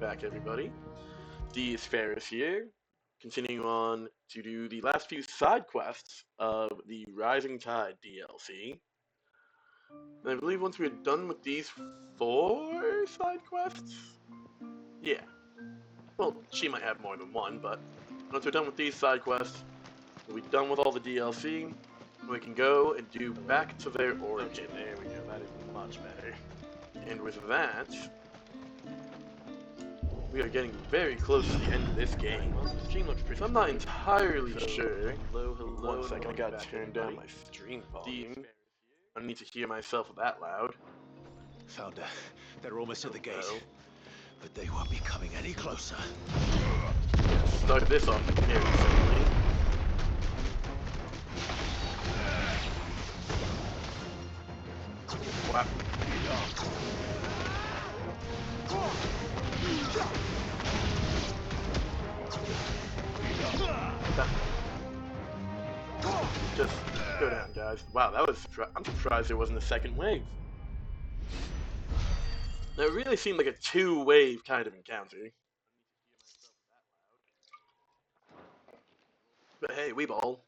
back, everybody. Deis Ferrous here, continuing on to do the last few side quests of the Rising Tide DLC. And I believe once we're done with these 4 side quests, yeah. Well, she might have more than one, but once we're done with these side quests, we'll be done with all the DLC, and we can go and do Back to Their Origin. There we go, that is much better. And with that, we are getting very close to the end of this game. The stream looks pretty. So I'm not entirely sure. Hello, 1 second, I gotta turn down my stream volume. I need to hear myself that loud. Founder, they're almost at the gate, Uh-oh. but they won't be coming any closer. Start this off very simply. Wow. Just go down, guys. Wow, that was. I'm surprised there wasn't a second wave. It really seemed like a 2-wave kind of encounter. But hey, we ball.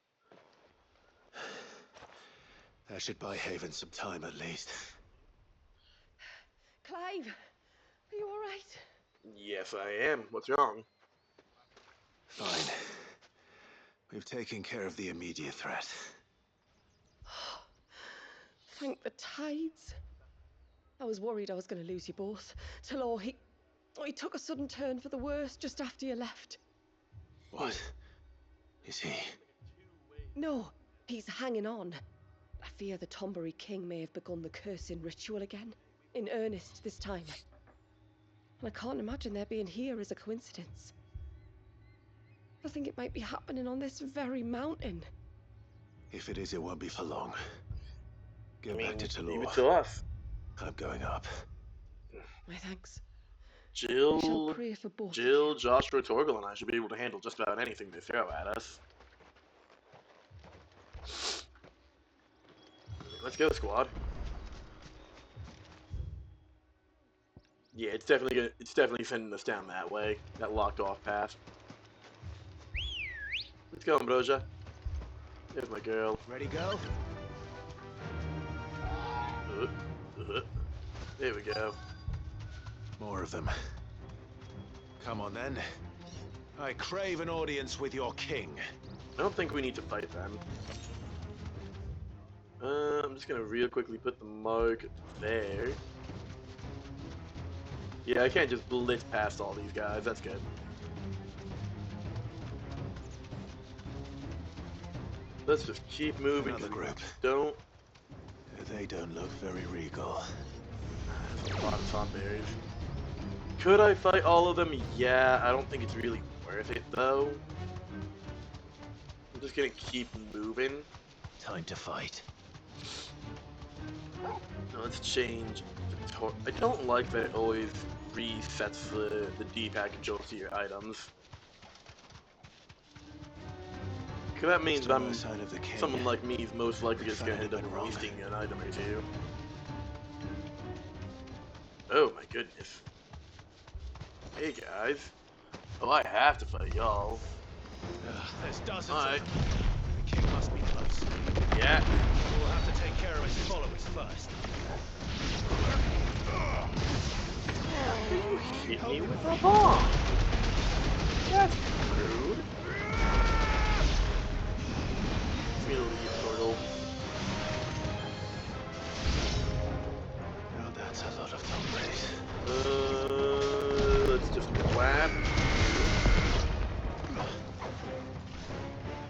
That should buy Haven some time at least. Clive, are you all right? Yes, I am. What's wrong? Fine. We've taken care of the immediate threat. Thank the tides. I was worried I was going to lose you both. Talor, he took a sudden turn for the worse just after you left. What? Is he? No, he's hanging on. I fear the Tombury King may have begun the cursing ritual again. In earnest this time. And I can't imagine their being here as a coincidence. I think it might be happening on this very mountain. If it is, it won't be for long. Get back to leave it Talor. to us. I'm going up. My thanks. Jill, We shall pray for both. Joshua, Torgal, and I should be able to handle just about anything they throw at us. Let's go, squad. Yeah, it's definitely sending us down that way, that locked off path. Let's go, Ambrosia. There's my girl. Ready, go? There we go. More of them. Come on then. I crave an audience with your king. I don't think we need to fight them. I'm just gonna real quickly put the mark there. Yeah, I can't just blitz past all these guys. That's good. Let's just keep moving. Another group. Don't. They don't look very regal. There's a lot of Tomberries. Could I fight all of them? Yeah, I don't think it's really worth it though. I'm just gonna keep moving. Time to fight. Now let's change the I don't like that it always resets the D-pad controls to your items. Cause that means someone like me is most likely just gonna end up wasting an item or two. Oh my goodness. Hey guys. Oh, I have to fight y'all. There's dozens Alright. of them. The king must be close. Yeah. We'll have to take care of his followers first. Hit me with a bomb. That's rude. Feel the portal. Now that's a lot of Tomberries. Let's just whap.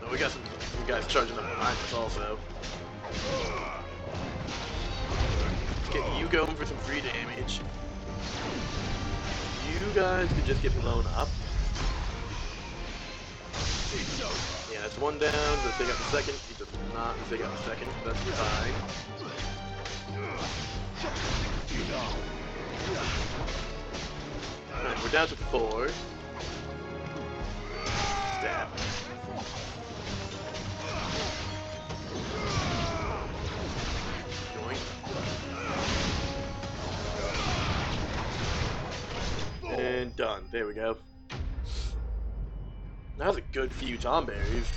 Oh, we got some guys charging up behind us also. Let's get you going for some free damage. You guys could just get blown up. Yeah, that's one down. Let's take out the second. He does not take out the second. That's fine. Alright, we're down to 4. Stab. Join. And Done. There we go. That was a good few Tom berries.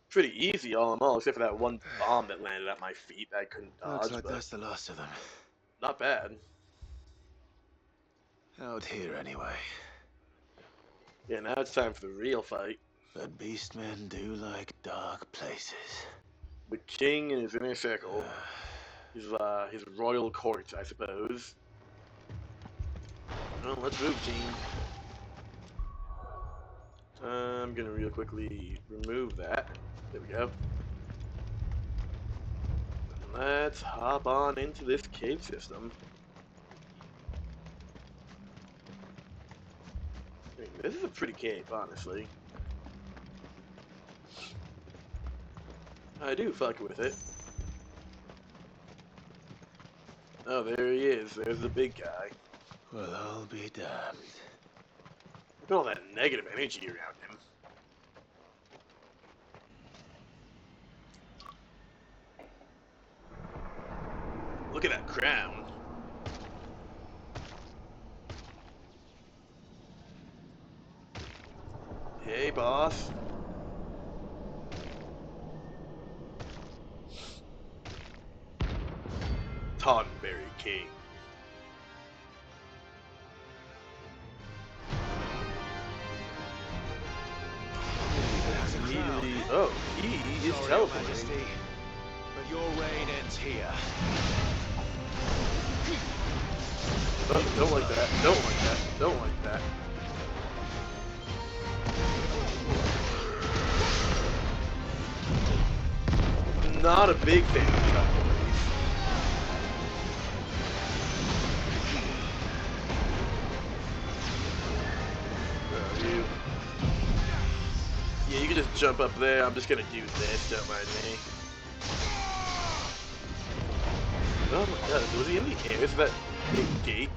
Pretty easy all in all, except for that one bomb that landed at my feet that I couldn't Looks dodge, like but that's the last of them. not bad. Out here, anyway. Yeah, now it's time for the real fight. But beastmen do like dark places. The king and his inner circle. His royal court, I suppose. Well, let's move, team. I'm gonna real quickly remove that. There we go. Let's hop on into this cave system. I mean, this is a pretty cave, honestly. I do fuck with it. Oh, there he is. There's the big guy. Well, I'll be damned. Look at all that negative energy around him. Look at that crown. Hey, boss. Tonberry King. Immediately. Oh, he is Sorry, Your teleporting. Majesty, but your reign ends here. Oh, don't like that. Don't like that. Don't like that. Not a big fan of teleporters. You. Yeah, you can just jump up there. I'm just gonna do this. Don't mind me. Oh my god, was he in the air? Is that big gate?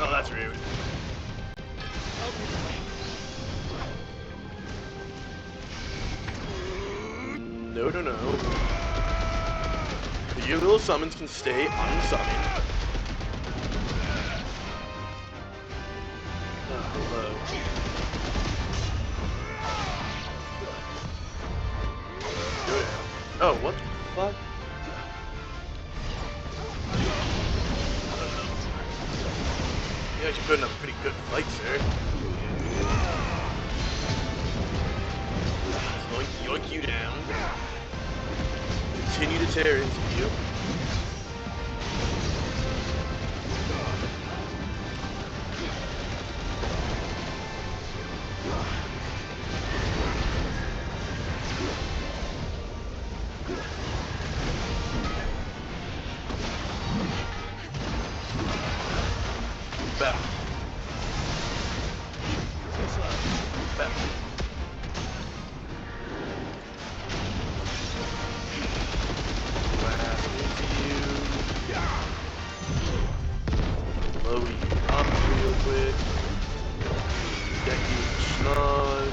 Oh, that's rude. No, no, no. Your little summons can stay unsummoned. Oh, hello. Go down. Oh, what the fuck? You actually putting up a pretty good fight, sir. Yoink, yoink you down. Continue to tear into you. Back. Back. Blast into you. Load you up real quick. Get you snug.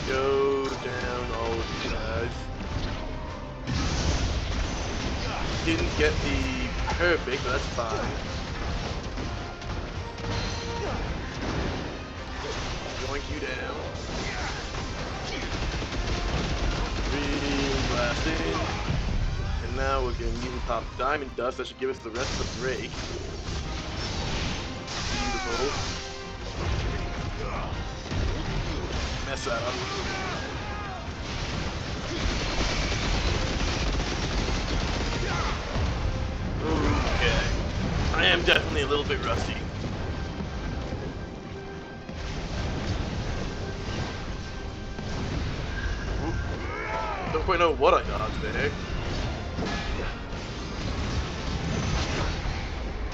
Go down, all of you guys. Didn't get the perfect, but that's fine. Yoink you down. Real blast in. And now we're gonna mutant pop diamond dust. That should give us the rest of the break. Beautiful. Mess that up. Okay. I am definitely a little bit rusty. Oop. Don't quite know what I dodged there.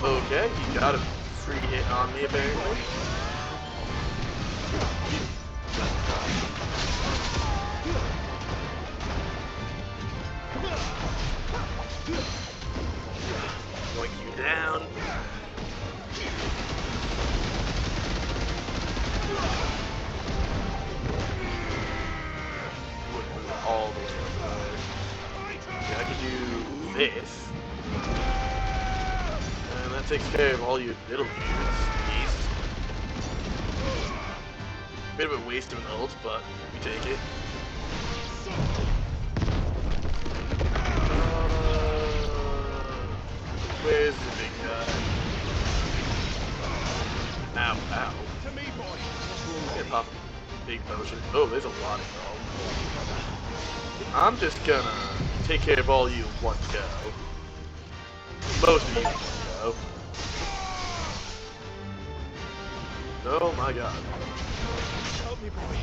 Okay, he got a free hit on me apparently. takes care of all your little dudes. Yeast. Bit of a waste of an ult, but we take it. Where's the big guy? Ow, ow. To me, boy. Here, pop a big potion. Oh, there's a lot of them. I'm just gonna take care of all you in one go. Most of you in one go. Oh my god. Help me, boy.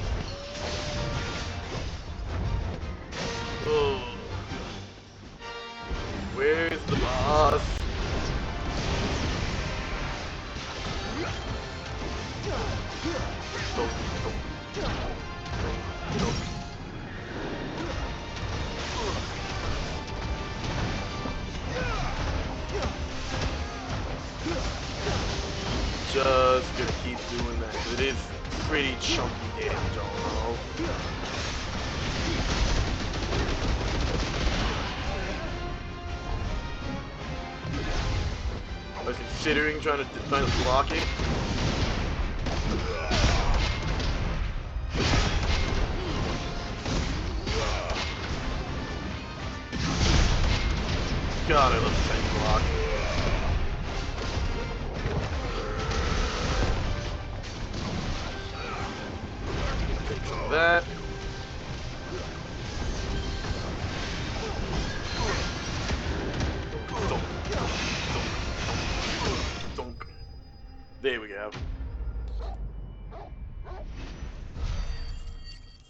Oh. Where's the boss? Just gonna keep doing that, 'cause it is pretty chunky damage all in all. I was considering trying to block it. God, I love the tank block. Take some of that. Donk. There we go.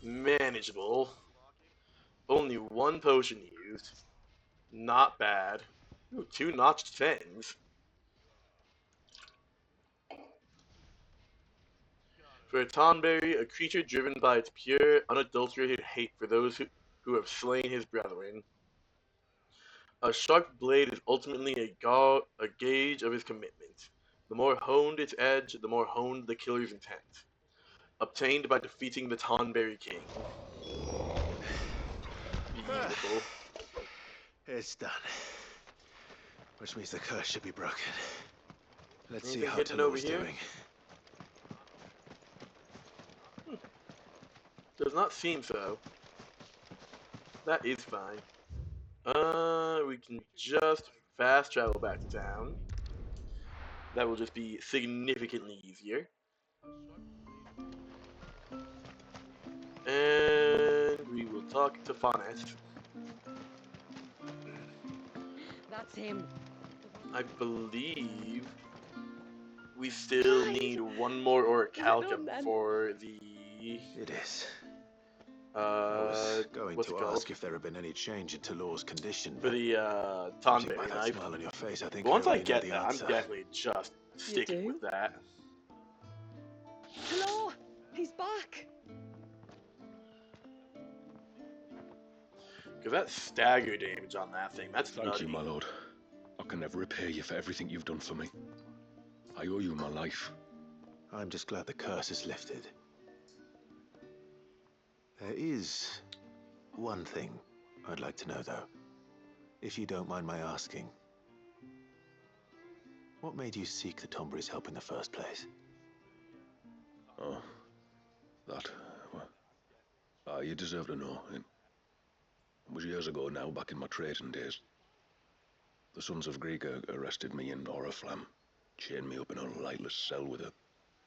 Manageable. Only one potion used. Not bad. Ooh, 2 notched fangs. For a Tonberry, a creature driven by its pure, unadulterated hate for those who have slain his brethren. A sharp blade is ultimately a gauge of his commitment. The more honed its edge, the more honed the killer's intent. Obtained by defeating the Tonberry King. Beautiful. It's done. Which means the curse should be broken. Let's see Anything how hidden over Talor's here? doing. Does not seem so. That is fine. We can just fast travel back to town. That will just be significantly easier. And we will talk to Fanes. That's him. I believe we still need one more orichalcum on then? for the It is. I was going what's to it called? ask if there had been any change in Talor's condition, For but the judging by Tonberry that knife. smile on your face, I think But once I I already know get the that, answer. I'm definitely just sticking do? with that. Talor! He's back! Because that stagger damage on that thing, that's Thank nutty. you, my lord. I can never repay you for everything you've done for me. I owe you my life. I'm just glad the curse is lifted. There is one thing I'd like to know, though. If you don't mind my asking. What made you seek the Tombury's help in the first place? Oh, that, well, you deserve to know. It was years ago now, back in my trading days. The Sons of Greek arrested me in Oriflamme, chained me up in a lightless cell with a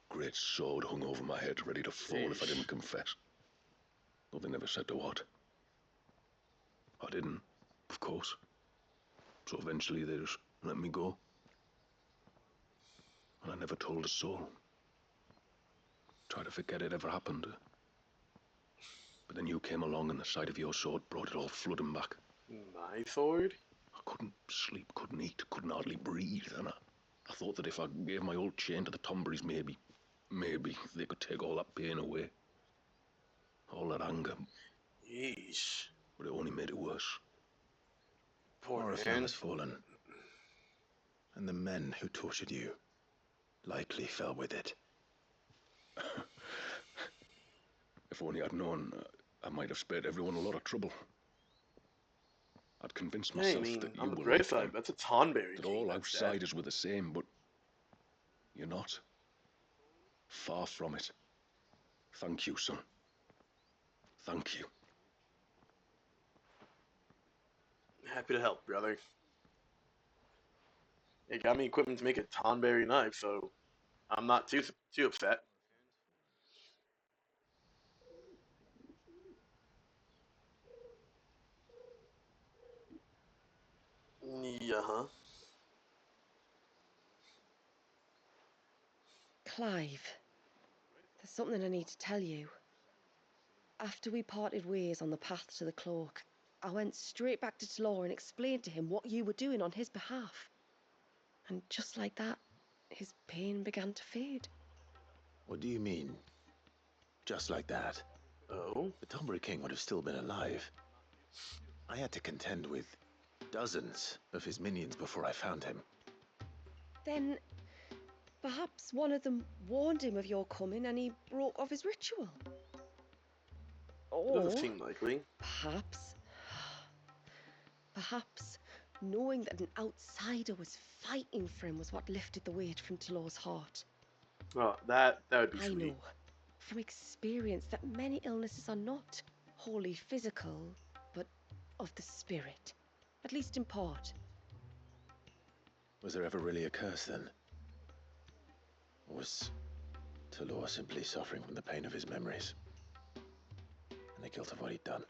great sword hung over my head, ready to fall if I didn't confess. Though they never said to what. I didn't, of course. So eventually they just let me go. And I never told a soul. Tried to forget it ever happened. But then you came along and the sight of your sword brought it all flooding back. My sword? I couldn't sleep, couldn't eat, couldn't hardly breathe, and I thought that if I gave my old chain to the Tomburys, maybe they could take all that pain away. All that anger. Yeesh. But it only made it worse. Poor Oriflamme man. has fallen. And the men who tortured you likely fell with it. If only I'd known, I might have spared everyone a lot of trouble. I'd convinced Hey, I myself mean, that you on the were bright right, side, that's a Tonberry that king all that's dead. outsiders were the same, but you're not. Far from it. Thank you, son. Thank you. Happy to help, brother. It got me equipment to make a Tonberry knife, so I'm not too upset. Yeah, huh? Clive, there's something I need to tell you. After we parted ways on the path to the cloak, I went straight back to Talor and explained to him what you were doing on his behalf. And just like that, his pain began to fade. What do you mean? Just like that? Oh? The Tonberry King would have still been alive. I had to contend with dozens of his minions before I found him. Then, perhaps one of them warned him of your coming and he broke off his ritual. It doesn't Or, seem likely. perhaps knowing that an outsider was fighting for him was what lifted the weight from Talor's heart. Oh, that would be I sweet. know from experience that many illnesses are not wholly physical, but of the spirit, at least in part. Was there ever really a curse then? Or was Talor simply suffering from the pain of his memories? And the guilt of what he'd done?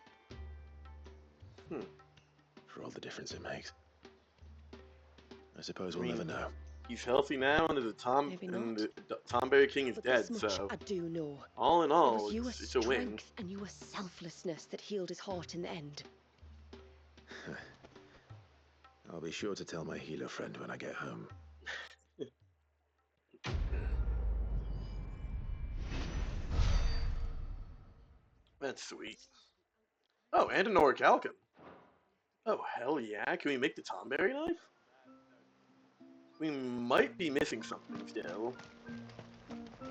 For all the difference it makes. I suppose we'll never know. He's healthy now, and the Maybe the not. Tonberry King is But dead. this much So I do know. all in It all, was your it's a win. strength and your selflessness that healed his heart in the end. I'll be sure to tell my healer friend when I get home. That's sweet. Oh, and an orichalcum. Oh, hell yeah. Can we make the Tonberry knife? We might be missing something still.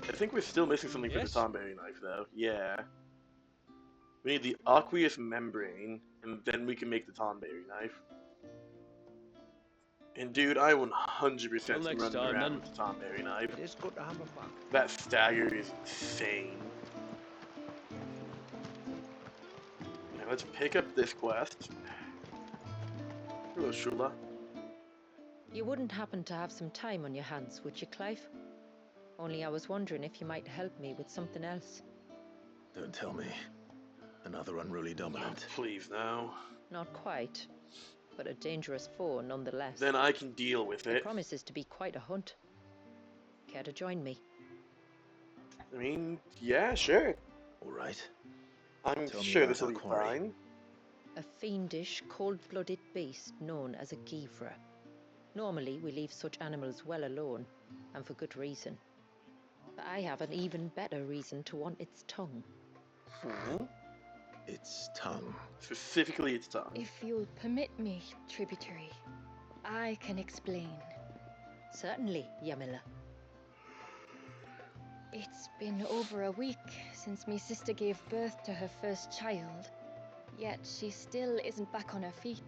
I think we're still missing something for the Yes? Tonberry knife, though. Yeah. We need the aqueous membrane, and then we can make the Tonberry knife. And dude, I 100% Till next running time, around then. with the Tonberry knife. It is good to have a back. That stagger is insane. Now let's pick up this quest. Hello, Shula. You wouldn't happen to have some time on your hands, would you, Clive? Only I was wondering if you might help me with something else. Don't tell me. Another unruly dominant. Please, no. Not quite, but a dangerous foe nonetheless. Then I can deal with It it. promises to be quite a hunt. Care to join me? I mean, yeah, sure. All right. I'm Tell me sure about this will our be quarry. fine. A fiendish, cold-blooded beast known as a Givra. Normally, we leave such animals well alone, and for good reason. But I have an even better reason to want its tongue. Its tongue. Specifically, its tongue. If you'll permit me, tributary, I can explain. Certainly, Yamila. It's been over a week since me sister gave birth to her first child, yet she still isn't back on her feet.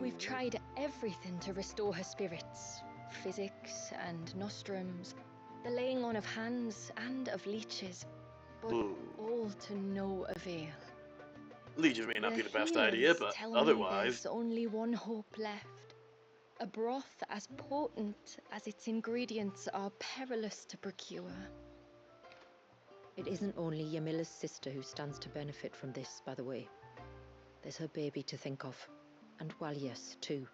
We've tried everything to restore her spirits. Physics and nostrums, the laying on of hands and of leeches, but all to no avail. Legions may not be the best idea, healers but tell me otherwise... there's only one hope left. A broth as potent as its ingredients are perilous to procure. It isn't only Yamila's sister who stands to benefit from this, by the way. There's her baby to think of. And Walias, too.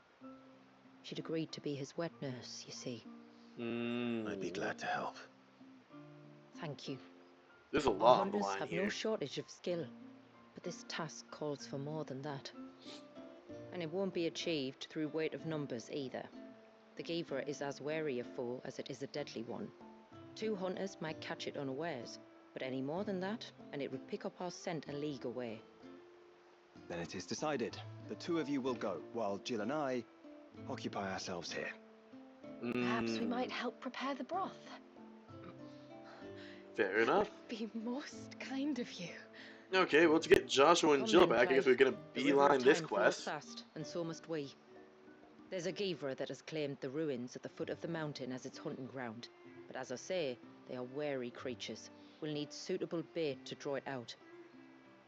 She'd agreed to be his wet nurse, you see. I'd be glad to help. Thank you. There's a Our lot on the hunters line have here. no shortage of skill, but this task calls for more than that. And it won't be achieved through weight of numbers either. The Givra is as wary a foe as it is a deadly one. 2 hunters might catch it unawares, but any more than that, and it would pick up our scent a league away. Then it is decided. The 2 of you will go, while Jill and I occupy ourselves here. Perhaps we might help prepare the broth. Fair enough. Be most kind of you. Okay, well, to get Joshua and Come Jill then, back, I guess Clive. we're gonna The river of beeline this time flows quest. fast, and so must we. There's a Gavra that has claimed the ruins at the foot of the mountain as its hunting ground. But as I say, they are wary creatures. We'll need suitable bait to draw it out.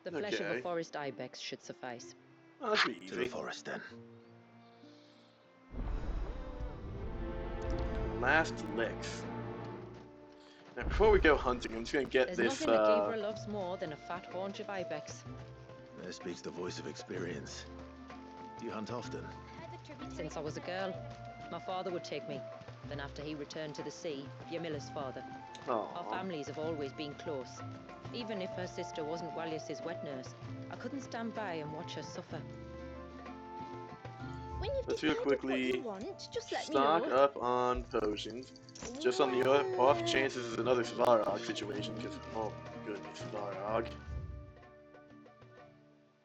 The flesh of a Okay. forest ibex should suffice. Oh, that should be To the easy. forest then. Last licks. Now, before we go hunting, I'm just gonna get There's this, nothing that Gavra loves more than a fat haunch of ibex. There speaks the voice of experience. Do you hunt often? Since I was a girl, my father would take me. Then after he returned to the sea, Yamila's father. Our Aww. families have always been close. Even if her sister wasn't Walius's wet nurse, I couldn't stand by and watch her suffer. When you've Let's go decided what quickly you want, just let me stock know. up on potions. Just on the off chances is another Svarog situation, because, oh goodness, Svarog.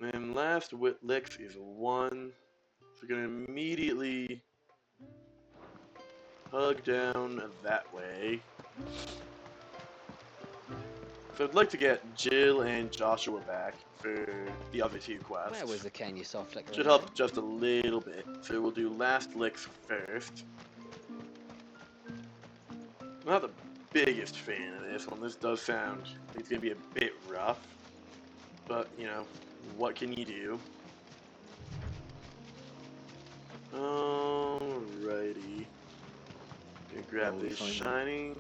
And last licks is 1. So we're gonna immediately hug down that way. So I'd like to get Jill and Joshua back for the other 2 quests. Where was the can you saw flicker? Should help just a little bit. So we'll do last licks first. I'm not the biggest fan of this one. This does sound like it's gonna be a bit rough. But, you know, what can you do? Alrighty. Gonna grab Where will we this find them? shiny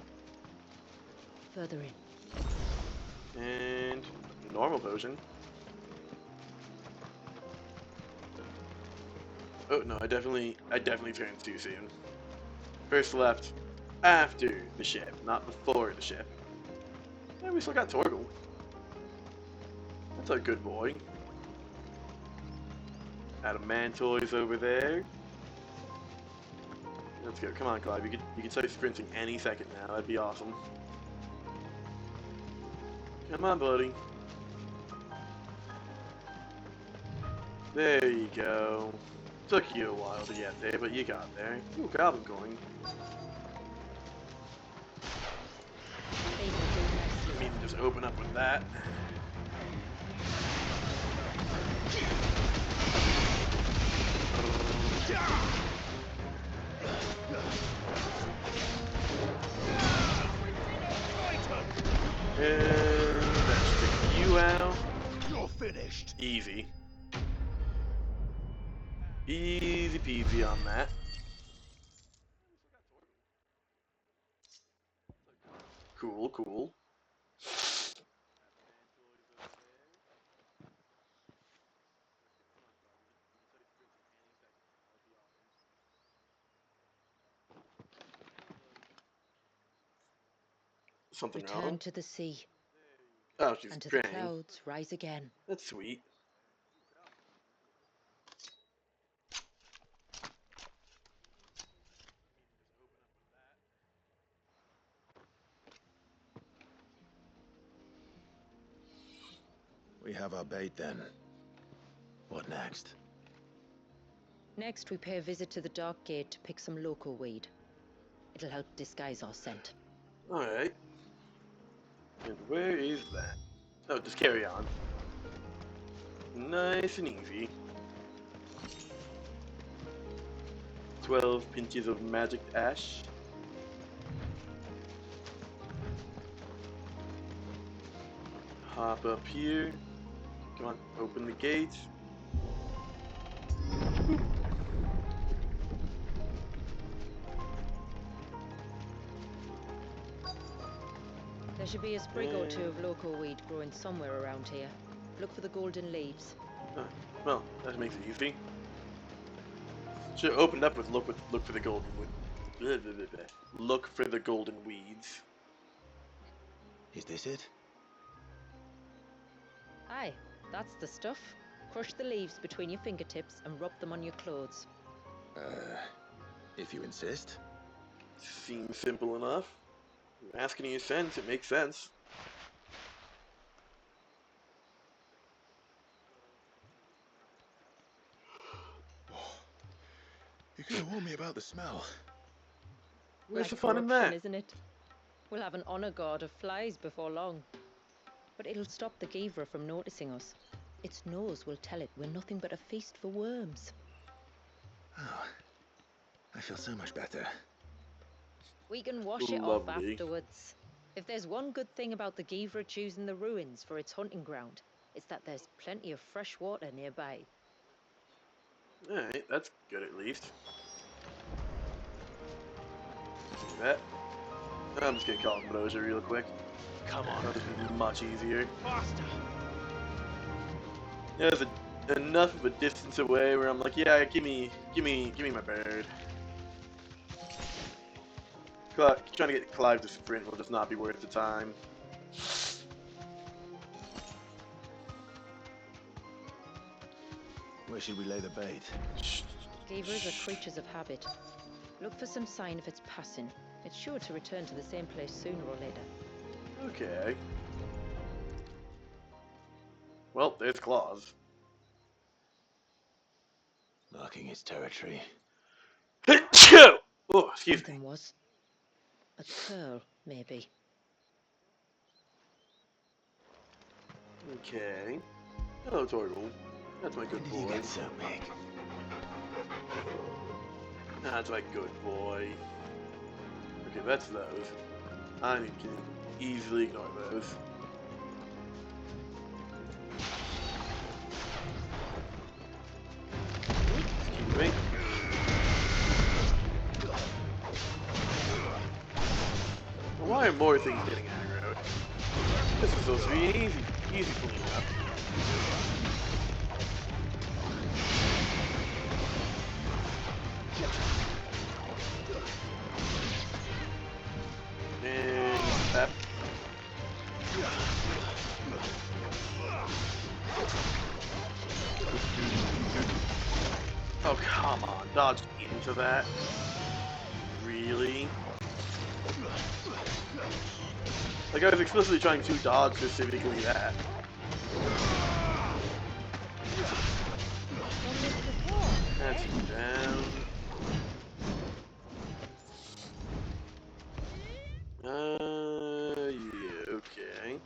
Further in. and normal potion. Oh no, I definitely turned too soon. First left after the ship, not before the ship. Yeah, we still got Torgal. That's a good boy. Adamantoys over there. Let's go. Come on, Clive. You could start sprinting any second now. That'd be awesome. Come on, buddy. There you go. Took you a while to get there, but you got there. Ooh, Goblin coin. They will do You nicely. need to just open up with that. And let's take you out. You're finished. Easy. Easy peasy on that. Cool, cool. Something Return wrong? to the sea, Oh, she's and to the praying. clouds rise again. That's sweet. We have our bait then. What next? Next, we pay a visit to the Dark Gate to pick some local weed. It'll help disguise our scent. Alright. And where is that? Oh, just carry on. Nice and easy. 12 pinches of magic ash. Hop up here. Come on, open the gate. There should be a sprig or two of local weed growing somewhere around here. Look for the golden leaves. Oh, well, that makes it easy. Should have opened up with look for the golden wood. Blah, blah, blah, blah. Look for the golden weeds. Is this it? Aye, that's the stuff. Crush the leaves between your fingertips and rub them on your clothes. If you insist. Seems simple enough. Asking you sense, it makes sense. You could have warned me about the smell. Where's Like the fun in corruption, that? isn't it? We'll have an honor guard of flies before long. But it'll stop the Gavra from noticing us. Its nose will tell it we're nothing but a feast for worms. Oh, I feel so much better. We can wash it off Lovely. afterwards. If there's one good thing about the Gavra choosing the ruins for its hunting ground, it's that there's plenty of fresh water nearby. Alright, that's good at least. Do that. I'm just gonna call Ambrosia real quick. Come on. That'll just be much easier. Faster. Yeah, there's enough of a distance away where I'm like, yeah, give me my bird. Trying to get Clive to sprint will just not be worth the time. Where should we lay the bait? Gavras are creatures of habit. Look for some sign of its passing. It's sure to return to the same place sooner or later. Okay. Well, there's claws. Marking its territory. Oh, excuse me. Something was. A curl, maybe. Okay. Hello, Torgal. That's my good When did you boy. get so big? That's my good boy. Okay, that's those. I can easily ignore those. Excuse me. Why are more things getting aggroed? This is supposed to be an easy cleanup. And that. Oh, come on. Dodge into that. Really? Like, I was explicitly trying to dodge specifically that. That's down. Yeah, okay.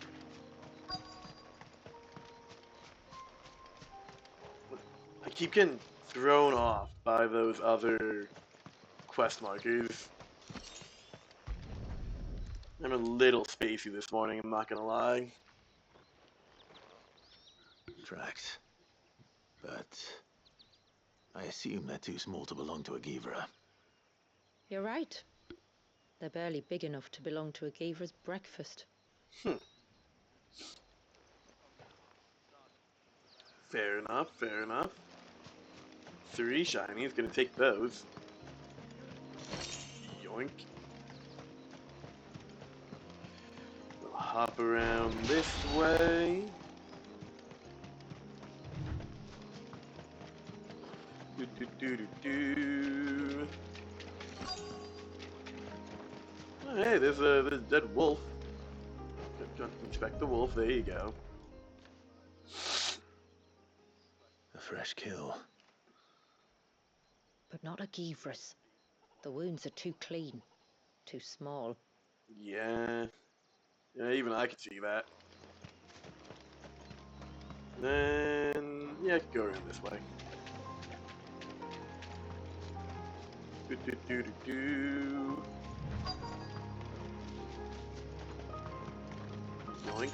I keep getting thrown off by those other quest markers. I'm a little spacey this morning, I'm not gonna lie. Tracks. But I assume they're too small to belong to a Givra. You're right. They're barely big enough to belong to a Gavra's breakfast. Fair enough, fair enough. 3 shinies, gonna take those. Yoink. We'll hop around this way. Do do do do do. Oh, hey, there's a dead wolf. Inspect the wolf. There you go. A fresh kill. But not a Gavras. The wounds are too clean. Too small. Yeah. Yeah, even I could see that. Then yeah, I could go around this way. Do do do do do. Yoink.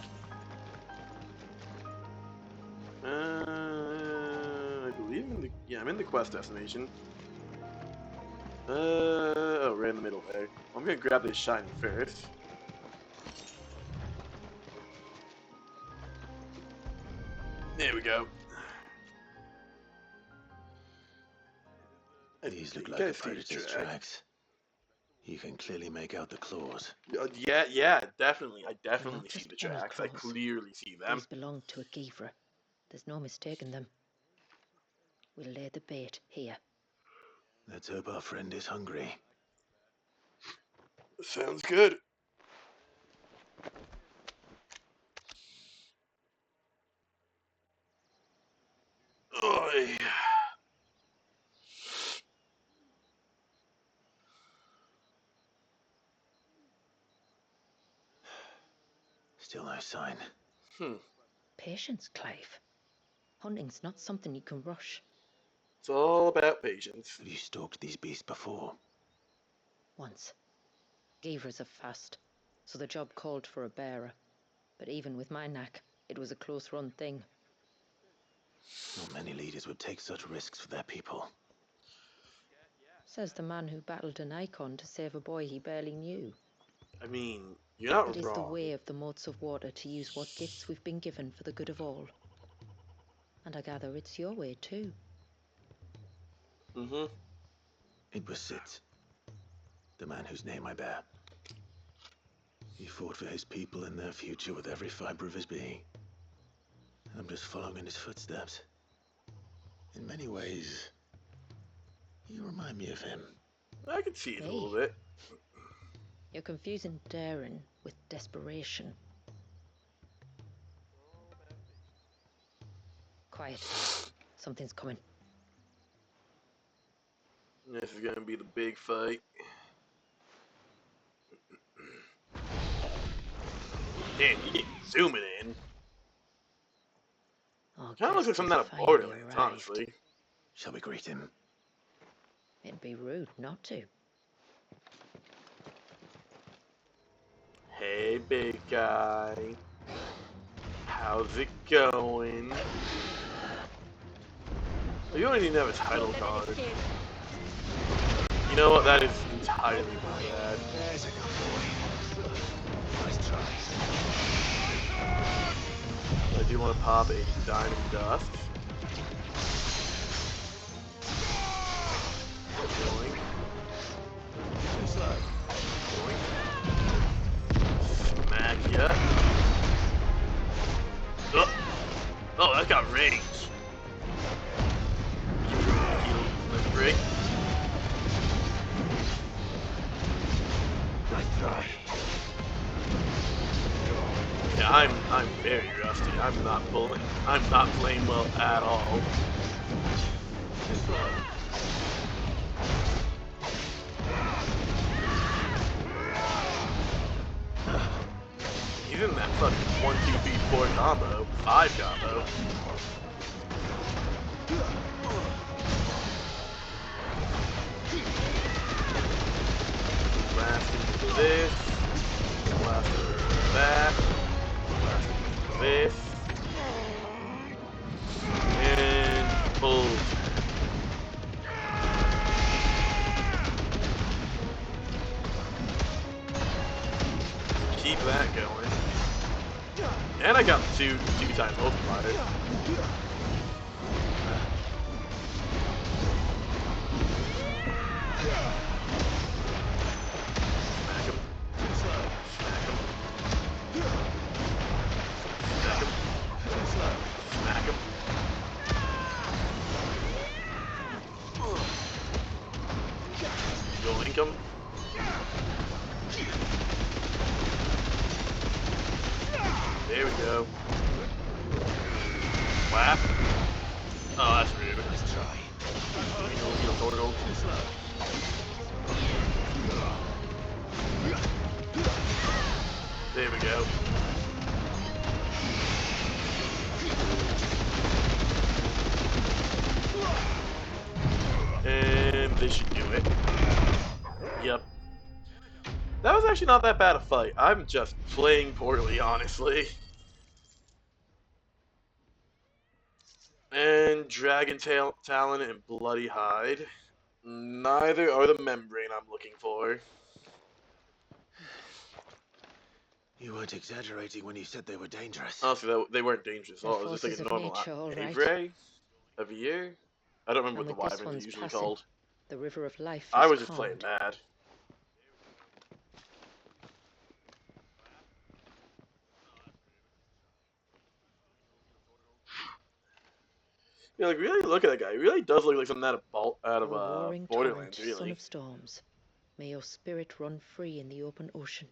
I believe I'm in the quest destination. Oh, right in the middle there. I'm gonna grab this shiny first. There we go. These look like a predator's tracks. You can clearly make out the claws. Yeah, definitely. I They're definitely not see just the any tracks. I claws. clearly see them. These belong to a Gavra. There's no mistaking them. We'll lay the bait here. Let's hope our friend is hungry. Sounds good. Oy. Still no sign. Patience, Clive. Hunting's not something you can rush. It's all about patience. Have you stalked these beasts before? Once. Gavers are fast, so the job called for a bearer. But even with my knack, it was a close-run thing. Not many leaders would take such risks for their people. Says the man who battled an icon to save a boy he barely knew. I mean, you're not It is the wrong. way of the moats of water to use what gifts we've been given for the good of all. And I gather it's your way too. Mm-hmm. It was Sid, the man whose name I bear. He fought for his people and their future with every fiber of his being. And I'm just following in his footsteps. In many ways, you remind me of him. I can see it a Hey. little bit. You're confusing daring with desperation. Quiet. Something's coming. This is gonna be the big fight. Damn, you get zooming in. Oh, Kind of looks like guests something have out of finally Borderlands, arrived. honestly. Shall we greet him? It'd be rude not to. Hey, big guy. How's it going? You don't even have a title card. You know what? That is entirely my bad. There's a good boy. Nice try. I do want to pop a Diamond Dust. Going. Too slow. Going. Smack ya. Oh, that got range. Heal, break. Nice try. Yeah, I'm very rusty. I'm not playing well at all. Too slow. He's in that fucking 1, 2, 3, 4 combo, 5 combo. Blast into this. Blast into that. Blast into this. And bolt. Keep that going. And I got two times multipliers. Smack him. Smack him. Smack him. Smack him. Yoink him. There we go. Whap. Oh, that's rude. Nice try. There we go. And this should do it. Yep. That was actually not that bad a fight. I'm just playing poorly, honestly. And Dragon Talon and Bloody Hide. Neither are the membrane I'm looking for. You weren't exaggerating when you said they were dangerous. Honestly, they weren't dangerous at The all. It was just like forces a of normal nature, all right. Avray? A Vier? I don't remember And what the with this wyverns are one's usually passing, called. the river of life is I was just calmed. playing mad. Yeah, like really look at that guy. He really does look like something out of O roaring Borderlands, torrent, son really. of storms, may your spirit run free in the open ocean.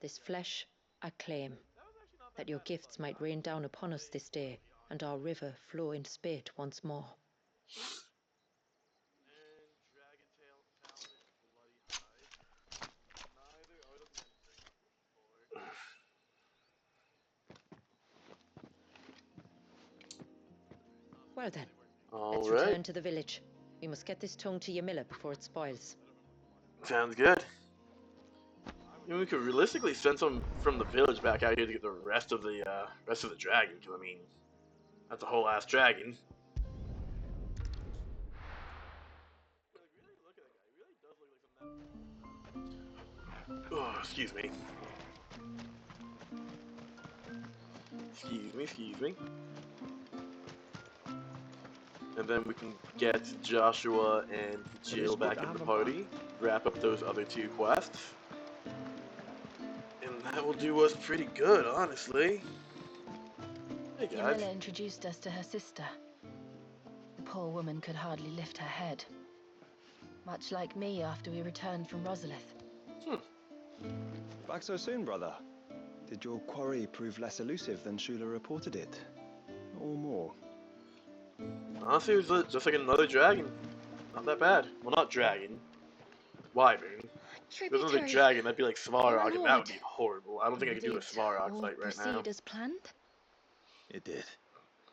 This flesh I claim, that your gifts might rain down upon us this day, and our river flow in spate once more. Well then, All let's right. return to the village. We must get this tongue to Ymilla before it spoils. Sounds good. I mean, we could realistically send some from the village back out here to get the rest of the dragon. Because I mean, that's a whole ass dragon. Oh, excuse me. Excuse me. And then we can get Joshua and Jill back in the party, wrap up those other two quests, and that will do us pretty good, honestly. Hey guys. Ymilla introduced us to her sister. The poor woman could hardly lift her head. Much like me after we returned from Rosalith. Back so soon, brother. Did your quarry prove less elusive than Shula reported it? Or more? Honestly, it was just like another dragon. Not that bad. Well, not dragon. Wyvern. If it was another dragon, that'd be like Svarog, and that would be horrible. I don't think I could do a Svarog fight right now. Proceed as planned? It did.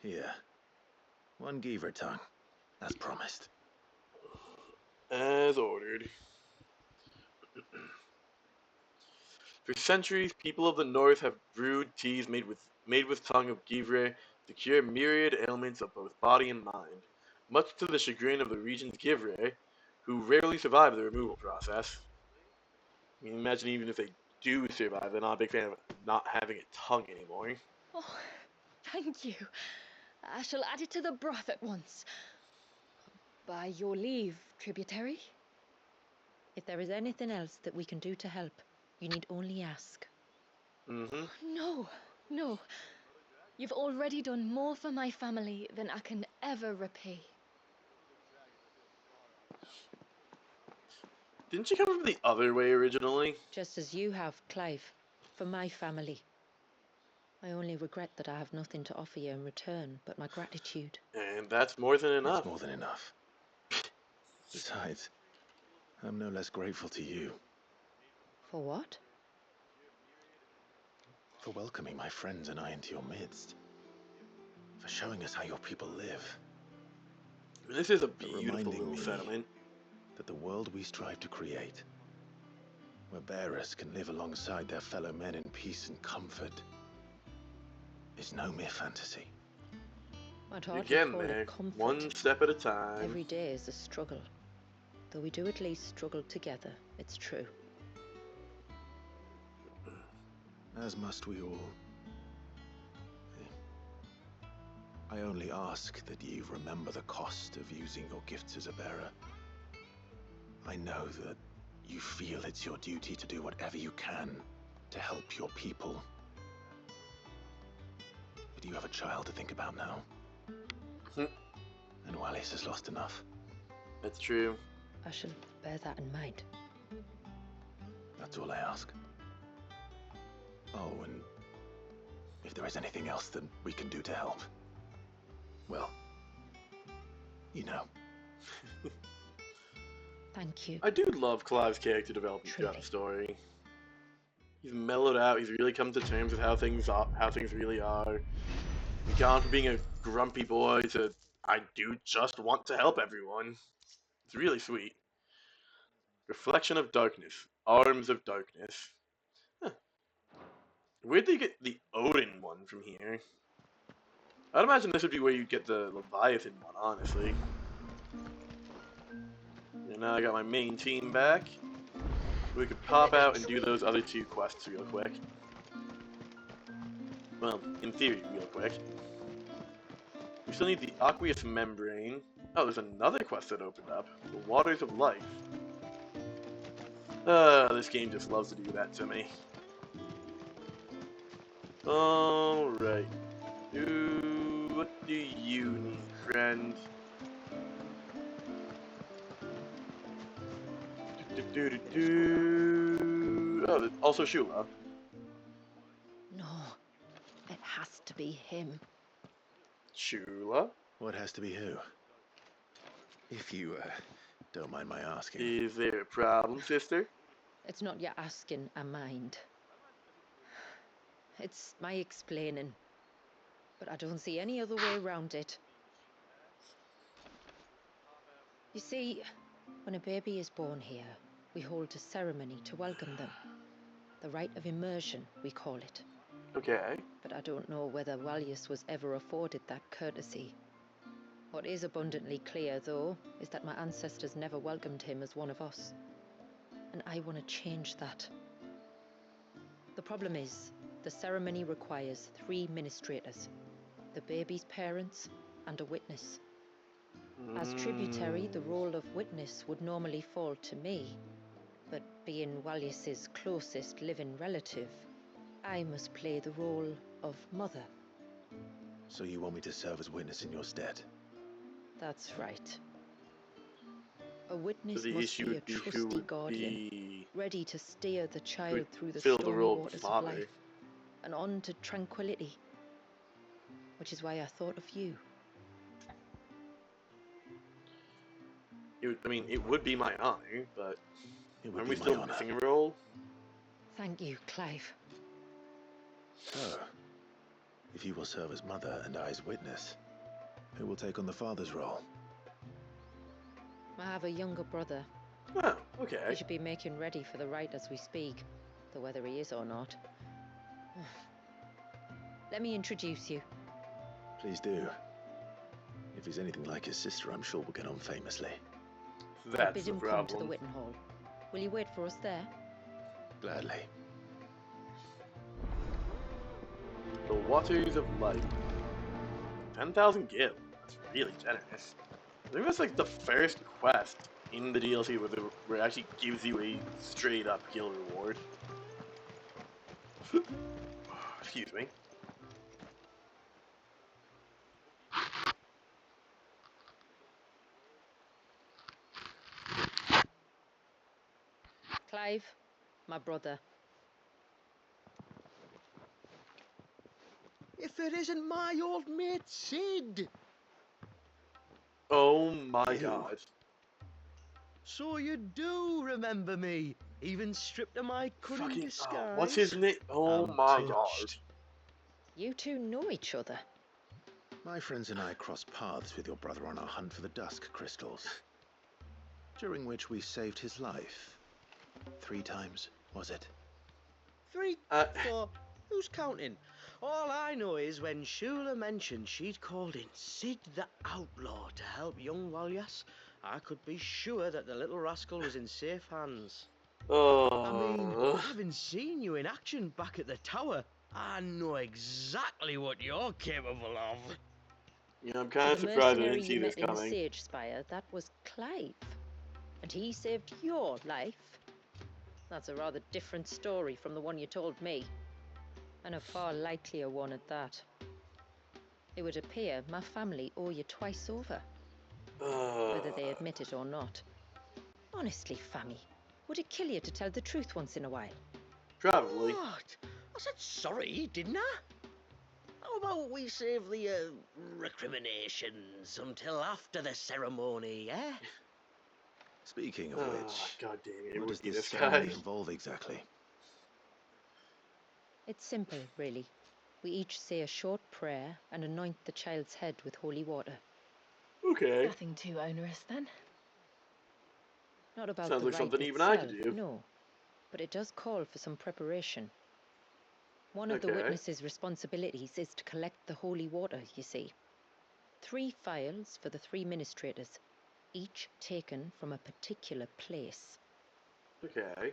Here. One Geaver tongue. As promised. As ordered. For centuries, people of the north have brewed teas made with tongue of Givre to cure myriad ailments of both body and mind, much to the chagrin of the region's Givre, who rarely survive the removal process. I mean, imagine even if they do survive, they're not a big fan of not having a tongue anymore. Oh, thank you. I shall add it to the broth at once. By your leave, tributary? If there is anything else that we can do to help, you need only ask. No. You've already done more for my family than I can ever repay. Didn't you come from the other way originally? Just as you have, Clive, for my family. I only regret that I have nothing to offer you in return but my gratitude. And that's more than enough. It's more than enough. Besides, I'm no less grateful to you. For what? For welcoming my friends and I into your midst. For showing us how your people live. This is a For beautiful reminding little me settlement. that the world we strive to create, where bearers can live alongside their fellow men in peace and comfort, is no mere fantasy. I'd hardly Again, call there, it comfort. one step at a time. Every day is a struggle. Though we do at least struggle together, it's true. As must we all. I only ask that you remember the cost of using your gifts as a bearer. I know that you feel it's your duty to do whatever you can to help your people. But you have a child to think about now. And Wallis has lost enough. That's true. I shall bear that in mind. That's all I ask. Oh, and if there is anything else that we can do to help, well, you know. Thank you. I do love Clive's character development throughout the story. He's mellowed out. He's really come to terms with how things really are. He's gone from being a grumpy boy to I do just want to help everyone. It's really sweet. Reflection of darkness. Arms of darkness. Huh. Where'd they get the Odin one from here? I'd imagine this would be where you get the Leviathan one, honestly. And now I got my main team back. We could pop out and do those other two quests real quick. Well, in theory, real quick. We still need the aqueous membrane. Oh, there's another quest that opened up. The Waters of Life. This game just loves to do that to me. Alright. What do you need, friend? Oh, also Shula. No, it has to be him. Shula? What has to be who? If you, don't mind my asking. Is there a problem, sister? It's not your asking, I mind. It's my explaining. But I don't see any other way around it. You see, when a baby is born here, we hold a ceremony to welcome them. The rite of immersion, we call it. Okay. But I don't know whether Walius was ever afforded that courtesy. What is abundantly clear, though, is that my ancestors never welcomed him as one of us. And I want to change that. The problem is, the ceremony requires 3 ministrators, the baby's parents and a witness. As tributary, the role of witness would normally fall to me, but being Walius's closest living relative, I must play the role of mother. So you want me to serve as witness in your stead? That's right. A witness The must be issue a would be who trusty would guardian, be ready to steer the child would through the fill the stormy role of waters of father. life and on to tranquility. Which is why I thought of you. I mean, it would be my honor, but It would aren't be we my still honor. missing a role? Thank you, Clive. So, if you will serve as mother and I as witness, who will take on the father's role? I have a younger brother. Oh, He okay. should be making ready for the rite as we speak, though whether he is or not. Let me introduce you. Please do. If he's anything like his sister, I'm sure we'll get on famously. I'll That's bid the him come to the problem. Witten Hall. Will you wait for us there? Gladly. The Waters of Light. 10,000 gil. That's really generous. I think that's like the first quest in the DLC where it actually gives you a straight up gil reward. Excuse me. Clive, my brother. If it isn't my old mate Sid! Oh my You. god. So you do remember me, even stripped of my cunning Fucking, disguise. what's his name? Oh I'm my touched. god. You two know each other. My friends and I crossed paths with your brother on our hunt for the dusk crystals, during which we saved his life. 3 times, was it? 3, Uh, 4, who's counting? All I know is when Shula mentioned she'd called in Sid the Outlaw to help young Walyas, I could be sure that the little rascal was in safe hands. I mean, having seen you in action back at the tower, I know exactly what you're capable of. yeah, I'm kind To of the surprised I mercenary didn't see you this met in the coming. Sage Spire, that was Clive. And he saved your life. That's a rather different story from the one you told me. And a far likelier one at that. It would appear my family owe you twice over, whether they admit it or not. Honestly, Fammy, would it kill you to tell the truth once in a while? Probably. What? I said sorry, didn't I? How about we save the recriminations until after the ceremony, eh? Speaking of which, God damn it, it what would does be this this guy. ceremony involve exactly? It's simple, really. We each say a short prayer and anoint the child's head with holy water. Okay. Nothing too onerous then. Not about Sounds the like rite something even itself, I could do. no. But it does call for some preparation. One of the Okay. witnesses' responsibilities is to collect the holy water, you see. 3 phials for the 3 ministrators, each taken from a particular place. Okay.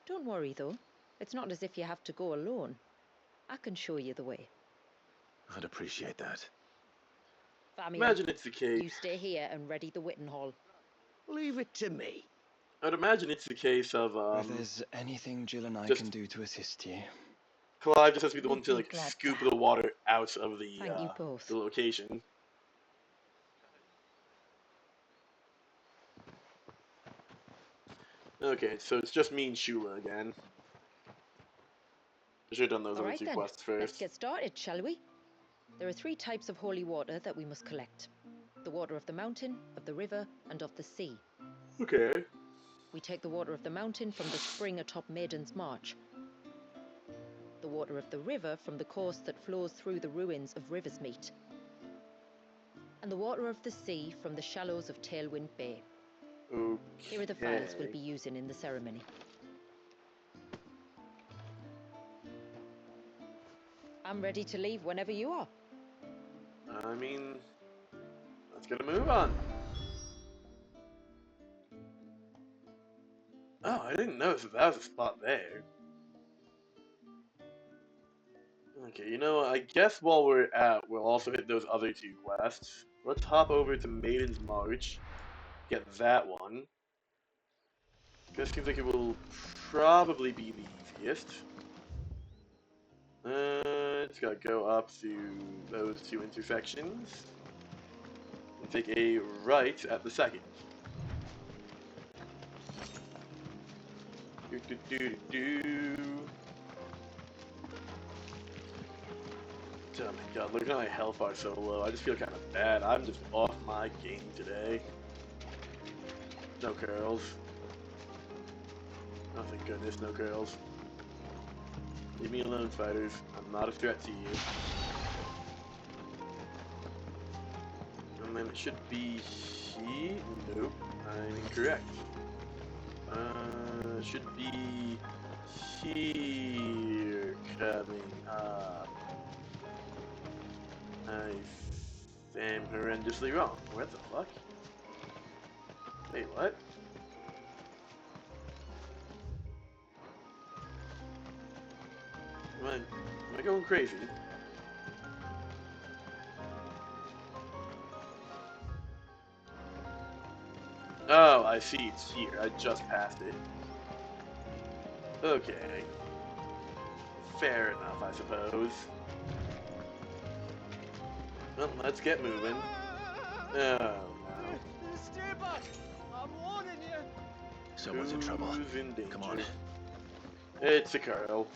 Don't worry, though. It's not as if you have to go alone. I can show you the way. I'd appreciate that. Famia, Imagine it's the you case. stay here and ready the Witten Hall. Leave it to me. I'd imagine it's the case of If there's anything Jill and I just- can do to assist you. Clive just has to be the We'd one to be like glad scoop to. the water out of the Thank you both. the location. Okay, so it's just me and Shula again. I should have done those All other right 2 then, quests let's first. get started, shall we? There are 3 types of holy water that we must collect. The water of the mountain, of the river, and of the sea. Okay. We take the water of the mountain from the spring atop Maiden's March. The water of the river from the course that flows through the ruins of Riversmeet. and the water of the sea from the shallows of Tailwind Bay. Okay. Here are the files we'll be using in the ceremony. I'm ready to leave whenever you are. I mean, let's get a move on. Oh, I didn't notice that was a spot there. Okay, you know, I guess while we're at, we'll also hit those other two quests. Let's hop over to Maiden's March, get that one. Because it seems like it will probably be the easiest. Just gotta go up to those two intersections and take a right at the second. Do do do do. Oh my god, look at my health bar so low. I just feel kind of bad. I'm just off my game today. No curls. Oh, thank goodness, no curls. Leave me alone, fighters. I'm not a threat to you. And then it should be here. Nope, I'm incorrect. It should be here coming up. I am horrendously wrong. What the fuck? Wait, what? Am I going crazy? Oh, I see, it's here. I just passed it. Okay. Fair enough, I suppose. Well, let's get moving. Oh, no. Stay back! I'm warning you! Someone's in trouble. Who's in danger? Come on. It's a Carol.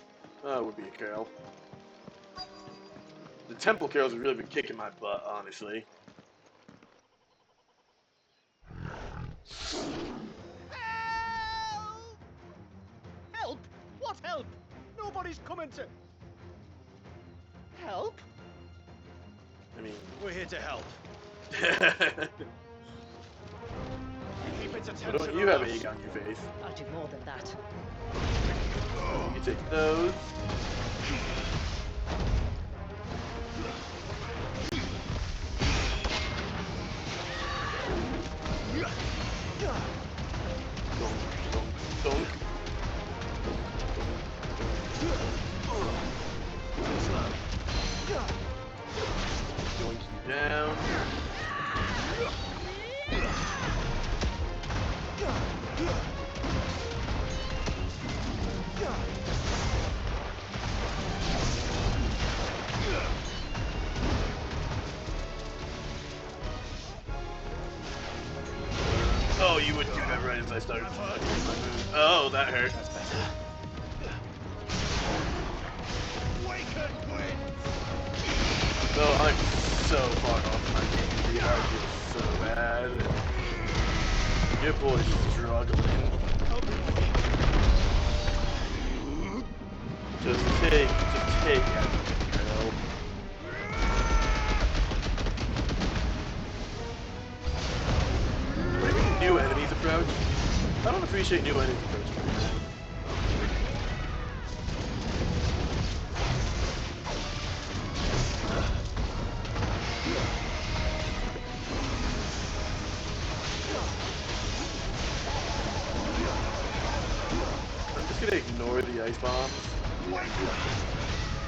Oh, it would be a Carol. The Temple Carrols have really been kicking my butt, honestly. Help! Help? What help? Nobody's coming to... Help? I mean... We're here to help. Keep its Why attention don't you have on us. egg on your face? I'll do more than that. You take those. Donk, donk, donk. Doink you down. Oh, you wouldn't do that right as I started. Oh, that hurt. Oh, I'm so far off my game. The art is so bad. Your boy's struggling. Just take it, girl. When new enemies approach, I don't appreciate new enemies approaching. I'm just gonna ignore the ice bombs.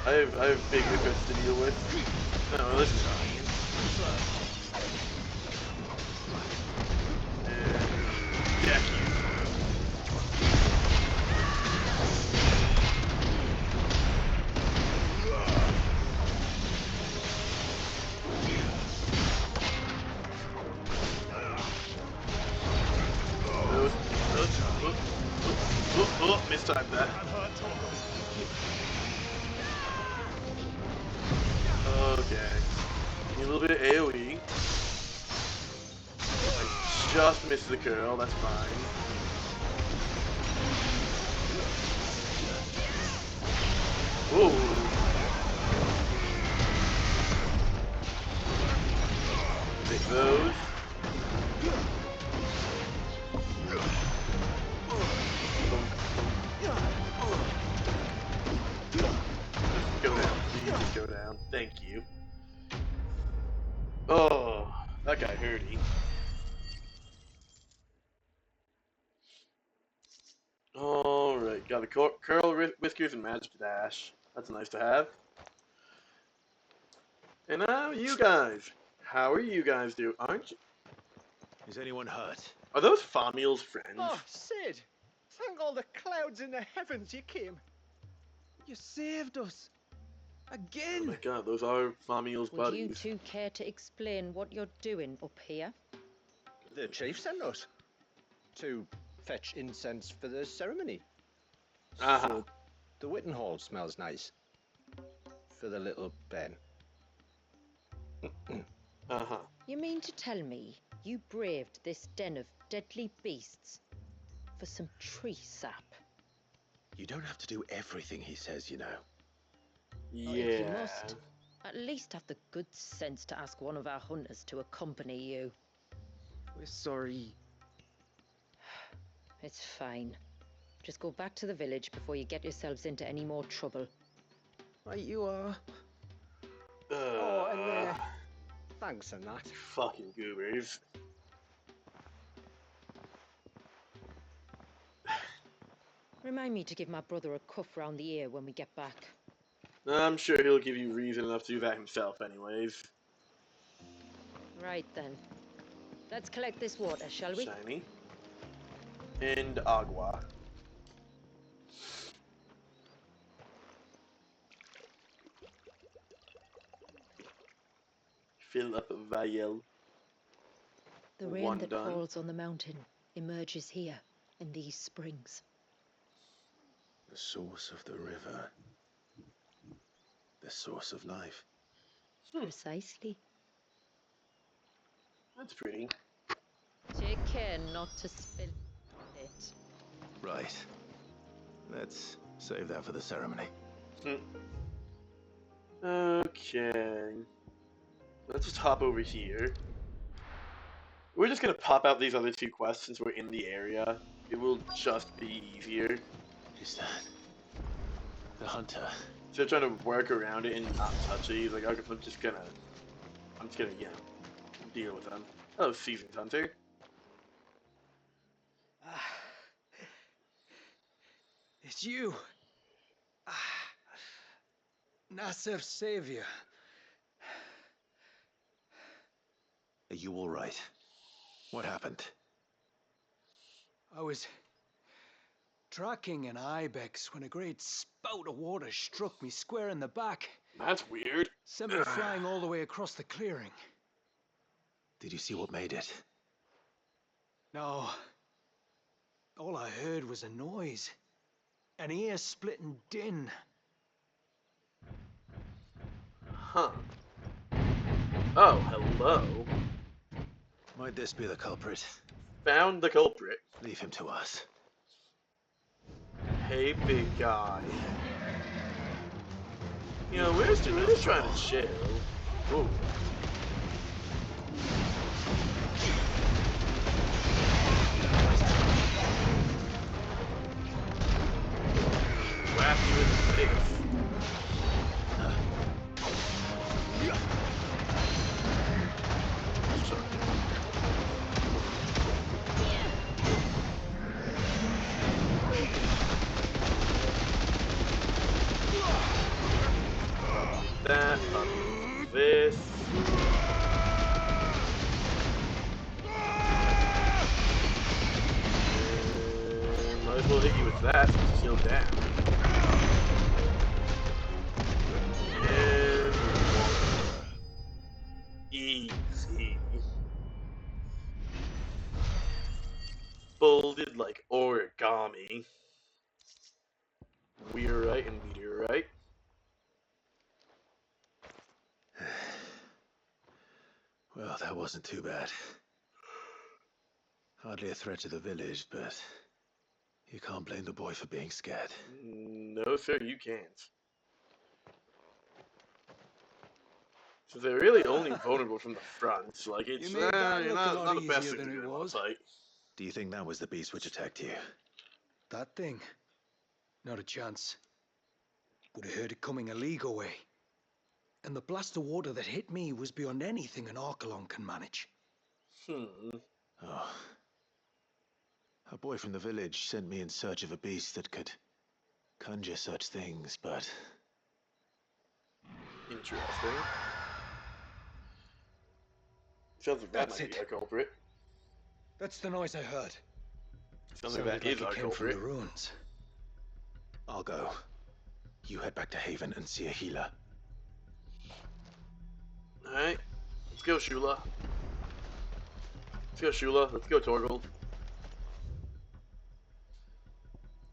I have bigger threats to deal with. No, this is fine. And deck you. Oh, mistimed that. Okay. Need a little bit of AoE. I just missed the curl, that's fine. Ooh. hurry. Alright, got the curl whiskers and magic dash. That's nice to have. And now you guys. How are you guys doing? Aren't you? Is anyone hurt? Are those Famiel's friends? Oh, Sid! Thank all the clouds in the heavens you came. You saved us. Oh Again! my god, those are Famiel's Would you buddies. two care to explain what you're doing up here? The chief sent us to fetch incense for the ceremony. So the Witten Hall smells nice. For the little Ben. You mean to tell me you braved this den of deadly beasts for some tree sap? You don't have to do everything he says, you know. Or if you Yeah. must, at least have the good sense to ask one of our hunters to accompany you. We're sorry. It's fine. Just go back to the village before you get yourselves into any more trouble. Right, you are. Oh, and thanks and that. Fucking goobers. Remind me to give my brother a cuff round the ear when we get back. I'm sure he'll give you reason enough to do that himself anyways. Right then. Let's collect this water, shall we? Shiny. And agua. Fill up a vial. The rain One that done. falls on the mountain emerges here, in these springs. The source of the river. The source of life. Precisely. That's pretty. Take care not to spill it. Right. Let's save that for the ceremony. Okay. Let's just hop over here. We're just gonna pop out these other two quests since we're in the area. It will just be easier. Is that the hunter? Instead of trying to work around it and not touch it, he's like, I'm just gonna, you know, deal with them. Oh, seasoned hunter. It's you. Nasser's savior. Are you all right? What happened? I was tracking an ibex when a great spout of water struck me square in the back. That's weird. Sent me flying all the way across the clearing. Did you see what made it? No. All I heard was a noise. An ear-splitting din. Huh. Oh, hello. Might this be the culprit? Found the culprit. Leave him to us. Hey, big guy. You know, we're just trying to chill. Whoa. Whap you in the face. That, this. And might as well hit you with that since you're still down. And easy. Folded like origami. We're right and we're right. Well, that wasn't too bad. Hardly a threat to the village, but you can't blame the boy for being scared. No, sir, you can't. So they're really only vulnerable from the front. Like, it's You made that look a lot not the best easier thing than to it do in a was. fight. Do you think that was the beast which attacked you? That thing? Not a chance. Would have heard it coming a league away. And the blast of water that hit me was beyond anything an Archelon can manage. Oh. A boy from the village sent me in search of a beast that could conjure such things, but... Interesting. Sounds like that That's might be it. our culprit. That's the noise I heard. Sounds Sounded like that is it our came from culprit. the ruins. I'll go. You head back to Haven and see a healer. Alright. Let's go, Shula. Let's go, Shula. Let's go, Torgal.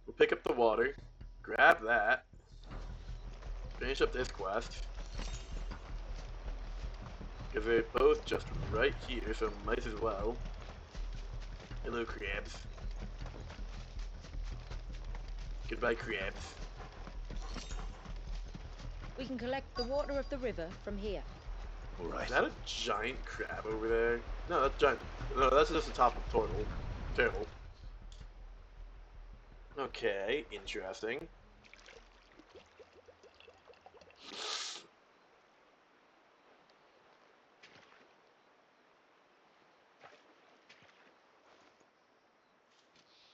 We'll pick up the water. Grab that. Finish up this quest. Because they're both just right here, so might as well. Hello, crabs. Goodbye, crabs. We can collect the water of the river from here. Alright. Is that a giant crab over there? No, that's giant. No, that's just the top of the turtle. Okay, interesting.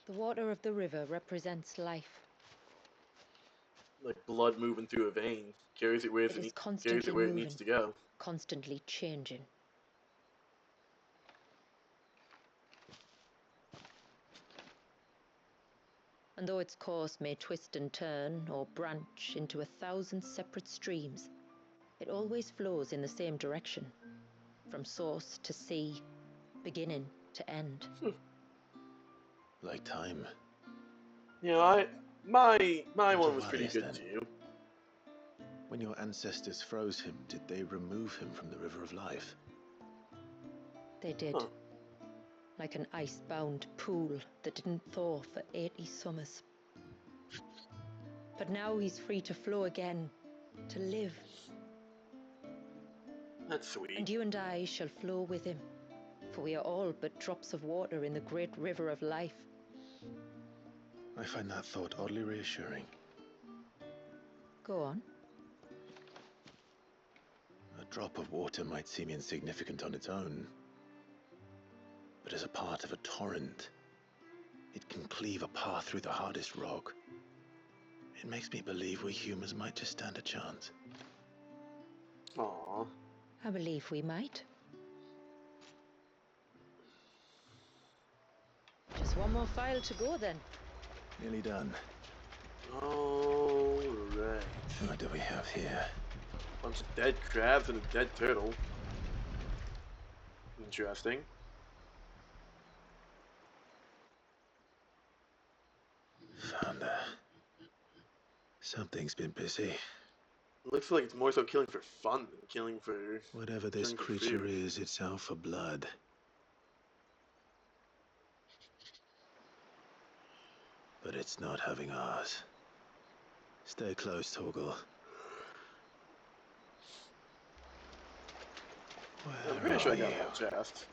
The water of the river represents life. Like blood moving through a vein. Carries it where It is constantly where it moving, needs to go. constantly changing. And though its course may twist and turn or branch into 1,000 separate streams, it always flows in the same direction, from source to sea, beginning to end. Like time. You know, my Not one a was pretty wise, good then. too. When your ancestors froze him, did they remove him from the River of Life? They did. Huh. Like an ice-bound pool that didn't thaw for 80 summers. But now he's free to flow again, to live. That's sweet. And you and I shall flow with him, for we are all but drops of water in the great river of life. I find that thought oddly reassuring. Go on. A drop of water might seem insignificant on its own, but as a part of a torrent, it can cleave a path through the hardest rock. It makes me believe we humans might just stand a chance. Aww. I believe we might. Just one more file to go then. Nearly done. Alright. What do we have here? Bunch of dead crabs and a dead turtle. Interesting. Found something's been busy. Looks like it's more so killing for fun than killing for... Whatever this killing for creature food. is, it's out for blood. But it's not having ours. Stay close, Torgal. I'm pretty sure I got that chest.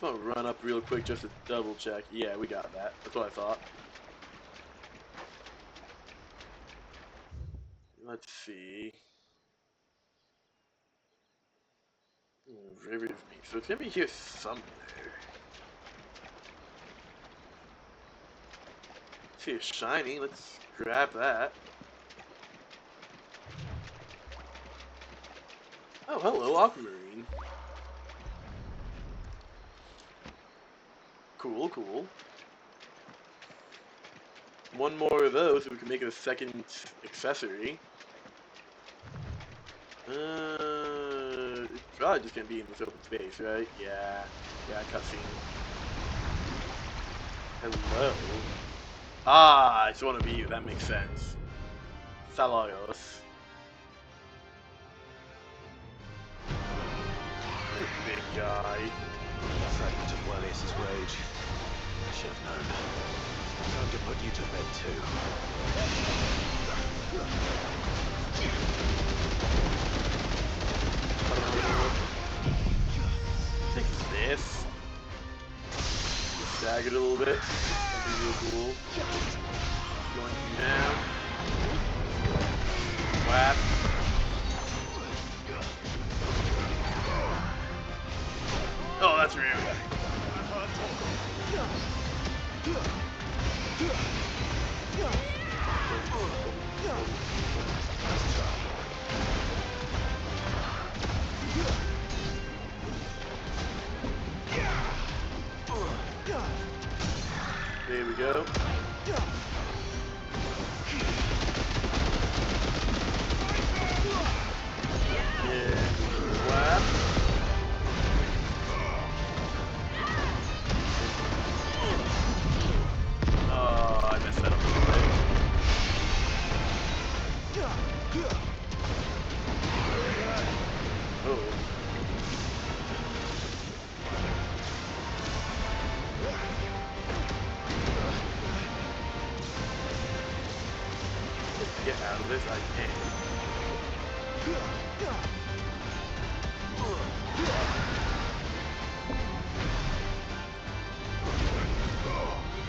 I'm gonna run up real quick just to double check. Yeah, we got that. That's what I thought. Let's see. River of Meat. So it's gonna be here somewhere. See it's shiny. Let's grab that. Oh, hello, Aquamarine. Cool, cool. One more of those so we can make it a second accessory. It's probably just gonna be in this open space, right? Yeah. Yeah, cutscene. Hello. Ah, it's one of you. That makes sense. Salagos. Big guy. A fragment of Wallius's rage. I should have known. Time to put you to bed too. Take this. Just stag it a little bit. That'd be real cool. Going down. Whap. Oh, that's rude. There we go. Whap. Oh, I messed that up a little bit. Oh. Get out of this, I can.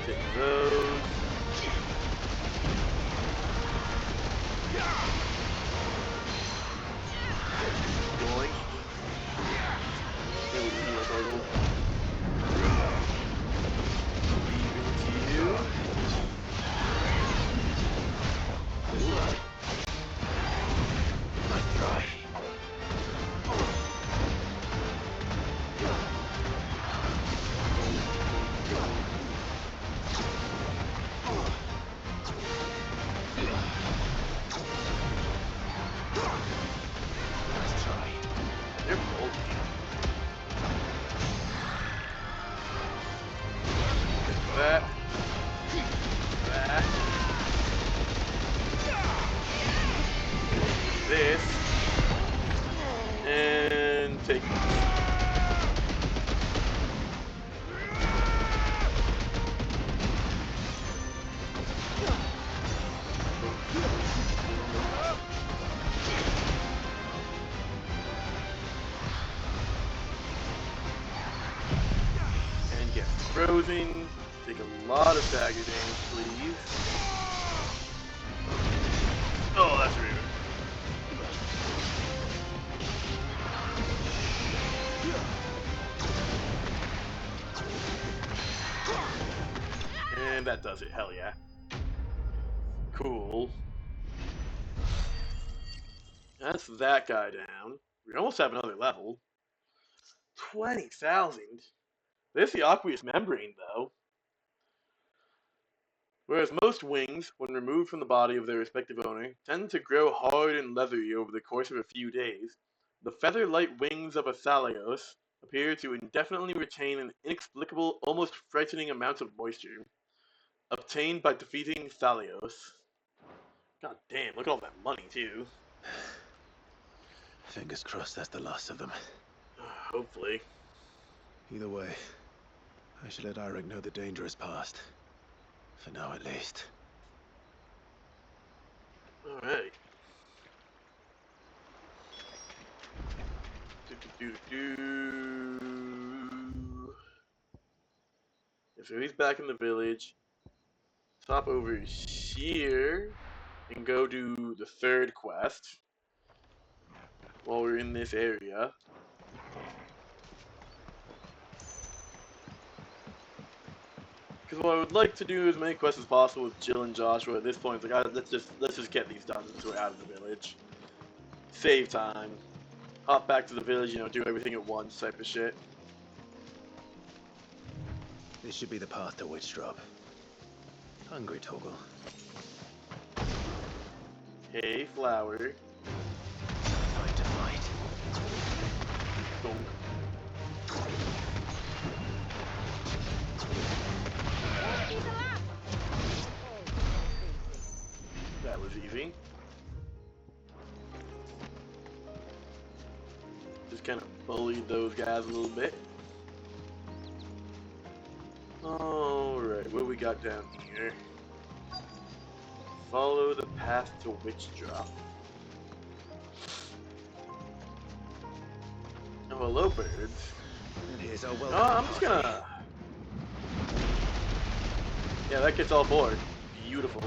Take those. Boink. There was zero total. Leaving to you. Nice try. Nice try. They're bold. That. That. This. And take this. And get frozen. Take a lot of stagger damage, please. Oh, that's rude. And that does it, hell yeah. Cool. That's that guy down. We almost have another level. 20,000. There's the aqueous membrane, though. Whereas most wings, when removed from the body of their respective owner, tend to grow hard and leathery over the course of a few days, the feather-like wings of a thalios appear to indefinitely retain an inexplicable, almost frightening amount of moisture, obtained by defeating thalios. God damn, look at all that money, too. Fingers crossed that's the last of them. Hopefully. Either way, I should let Eirik know the danger is past. For now, at least. Alright. So he's back in the village. Stop over here and go do the third quest while we're in this area. Because what I would like to do as many quests as possible with Jill and Joshua at this point. It's like, let's just get these done so we're out of the village. Save time. Hop back to the village, you know, do everything at once type of shit. This should be the path to Witchdrop. Hungry, Toggle. Hey, flower. Fight to fight. Donk. That was easy. Just kind of bullied those guys a little bit. Alright, what we got down here? Follow the path to Witchdrop. Oh, hello, birds. And here's our welcome I'm just party. gonna... Yeah, that gets all bored. Beautiful.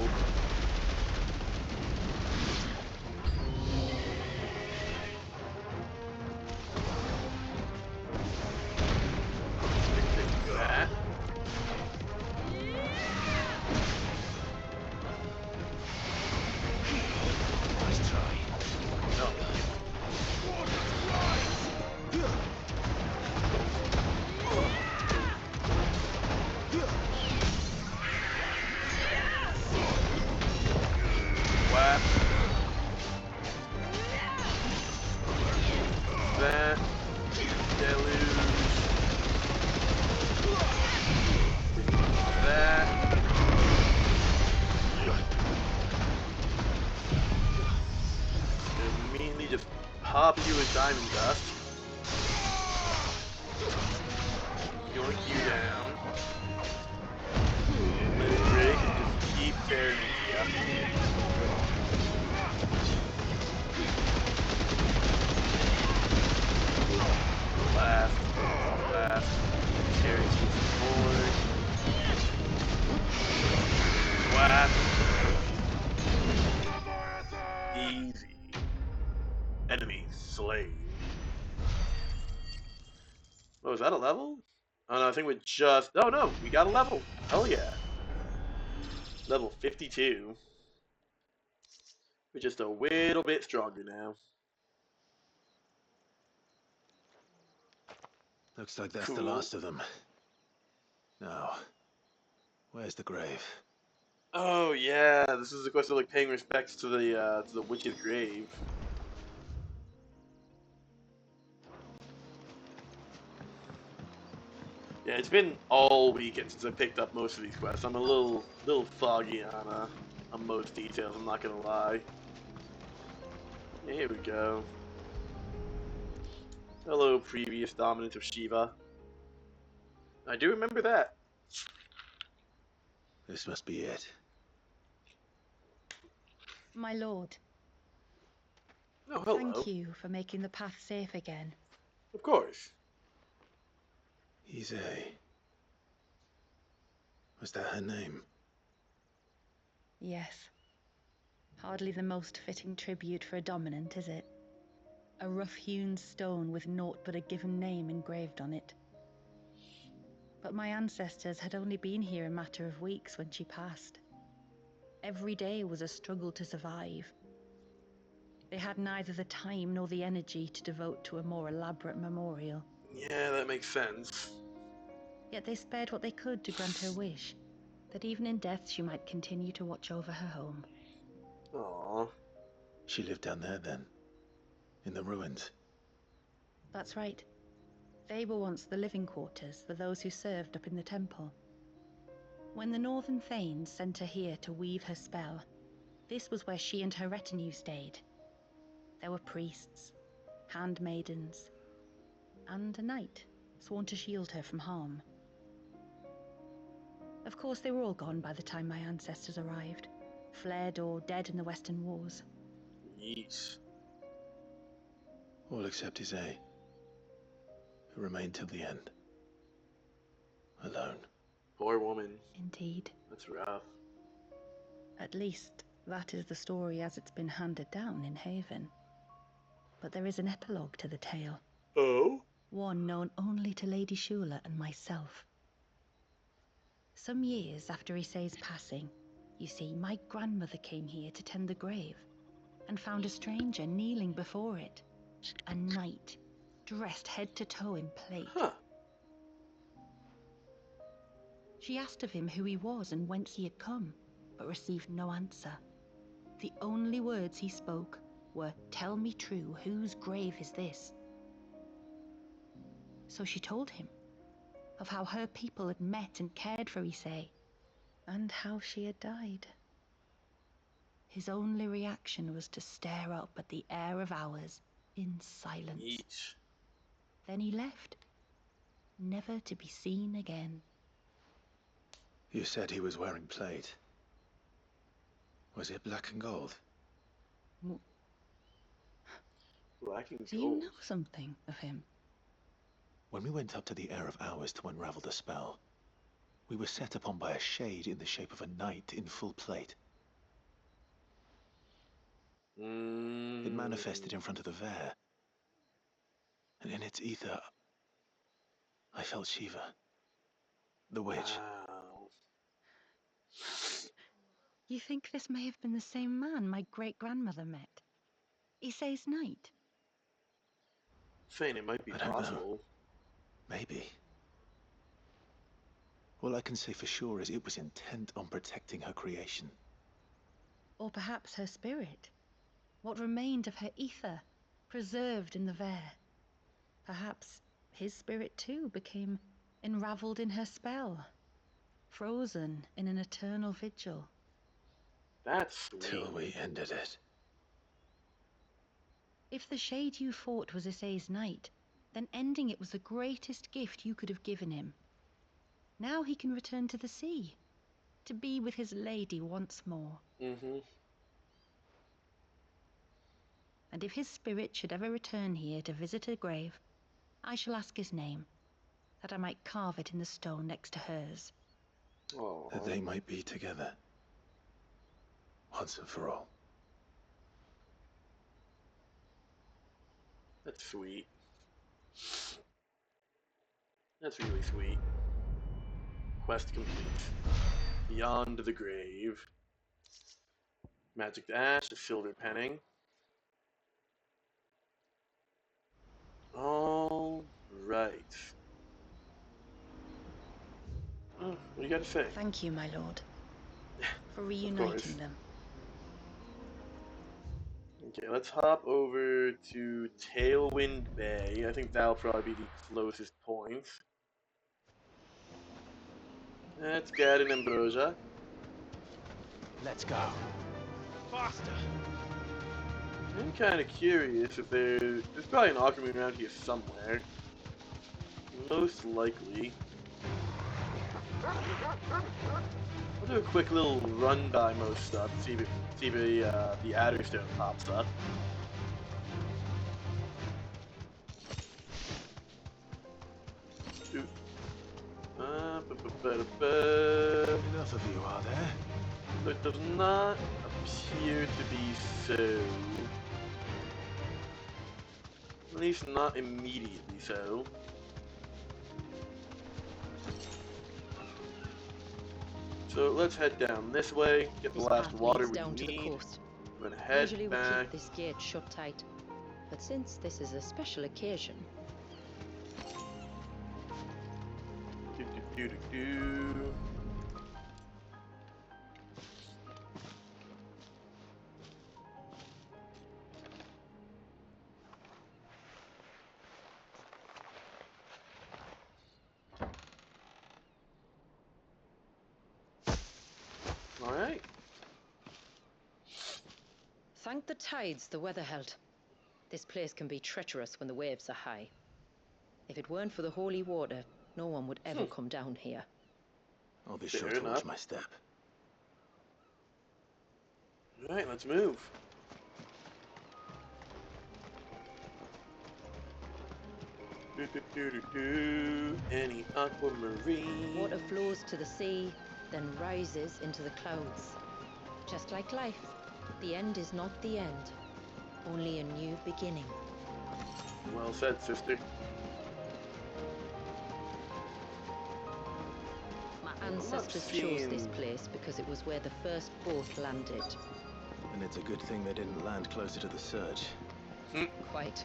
pop you with diamond dust. Yoink you down. And then break and just keep tearing into you. Blast. Tear into you some more. Blast. Easy. Enemy slain. Oh, is that a level? Oh no, I think we just... Oh no, we got a level. Hell yeah. Level 52. We're just a little bit stronger now. Looks like that's Cool. the last of them. Now, where's the grave? Oh yeah, this is a question of like paying respects to the witch's grave. Yeah, it's been all weekend since I picked up most of these quests. I'm a little foggy on most details. I'm not gonna lie. Here we go. Hello, previous dominant of Shiva. I do remember that. This must be it. My lord, Oh, hello. thank you for making the path safe again. Of course. Ise. Was that her name? Yes. Hardly the most fitting tribute for a dominant, is it? A rough-hewn stone with naught but a given name engraved on it. But my ancestors had only been here a matter of weeks when she passed. Every day was a struggle to survive. They had neither the time nor the energy to devote to a more elaborate memorial. Yeah, that makes sense. Yet they spared what they could to grant her wish, that even in death she might continue to watch over her home. Aww. She lived down there then? In the ruins? That's right. They were once the living quarters for those who served up in the temple. When the Northern Thanes sent her here to weave her spell, this was where she and her retinue stayed. There were priests, handmaidens, and a knight sworn to shield her from harm. Of course, they were all gone by the time my ancestors arrived, fled or dead in the Western Wars. Yeesh. All except Ise, who remained till the end. Alone. Poor woman. Indeed. That's rough. At least, that is the story as it's been handed down in Haven. But there is an epilogue to the tale. Oh? One known only to Lady Shula and myself. Some years after Ise's passing, you see, my grandmother came here to tend the grave, and found a stranger kneeling before it. A knight, dressed head to toe in plate. Huh. She asked of him who he was and whence he had come, but received no answer. The only words he spoke were, "Tell me true, whose grave is this?" So she told him of how her people had met and cared for Ise, and how she had died. His only reaction was to stare up at the air of hours in silence. Yeesh. Then he left, never to be seen again. You said he was wearing plate. Was it black and gold? Black and Do you gold. know something of him? When we went up to the Air of Hours to unravel the spell, we were set upon by a shade in the shape of a knight in full plate. It manifested in front of the Vare, and in its ether, I felt Shiva, the witch. Wow. You think this may have been the same man my great-grandmother met? Ise's knight? Saying it might be I don't know. possible. Maybe. All I can say for sure is it was intent on protecting her creation. Or perhaps her spirit? What remained of her ether, preserved in the Vare? Perhaps his spirit too became enraveled in her spell, frozen in an eternal vigil. Oh. That's sweet. Till we ended it. If the shade you fought was Issei's knight, then ending it was the greatest gift you could have given him. Now he can return to the sea, to be with his lady once more. Mm-hmm. And if his spirit should ever return here to visit her grave, I shall ask his name, that I might carve it in the stone next to hers. Oh. That they might be together. Once and for all. That's sweet. That's really sweet. Quest complete. Beyond the grave. Magic ash, a silver penning. All right. Oh, what do you got to say? Thank you, my lord, for Of reuniting course. them. Okay, let's hop over to Tailwind Bay. I think that'll probably be the closest point. Let's get an Ambrosia. Let's go. Faster. I'm kind of curious if there's probably an alchemy around here somewhere. Most likely. I'll do a quick little run by most stuff, see if the Adderstone pops up. Ooh. Enough of you, are there? So it does not appear to be so. At least not immediately so. So let's head down this way, get the This last path water leads we down to the need. coast. We're gonna head Usually we back. keep this gate shut tight, but since this is a special occasion, Do. Alright. thank the tides the weather held. This place can be treacherous when the waves are high. If it weren't for the holy water, no one would ever come down here. I'll be Fair sure to watch enough. my step. Alright, let's move. Any aquamarine? Water flows to the sea, then rises into the clouds. Just like life, the end is not the end, only a new beginning. Well said, sister. My not ancestors chose this seeing- place because it was where the first boat landed. And it's a good thing they didn't land closer to the surge. Quite.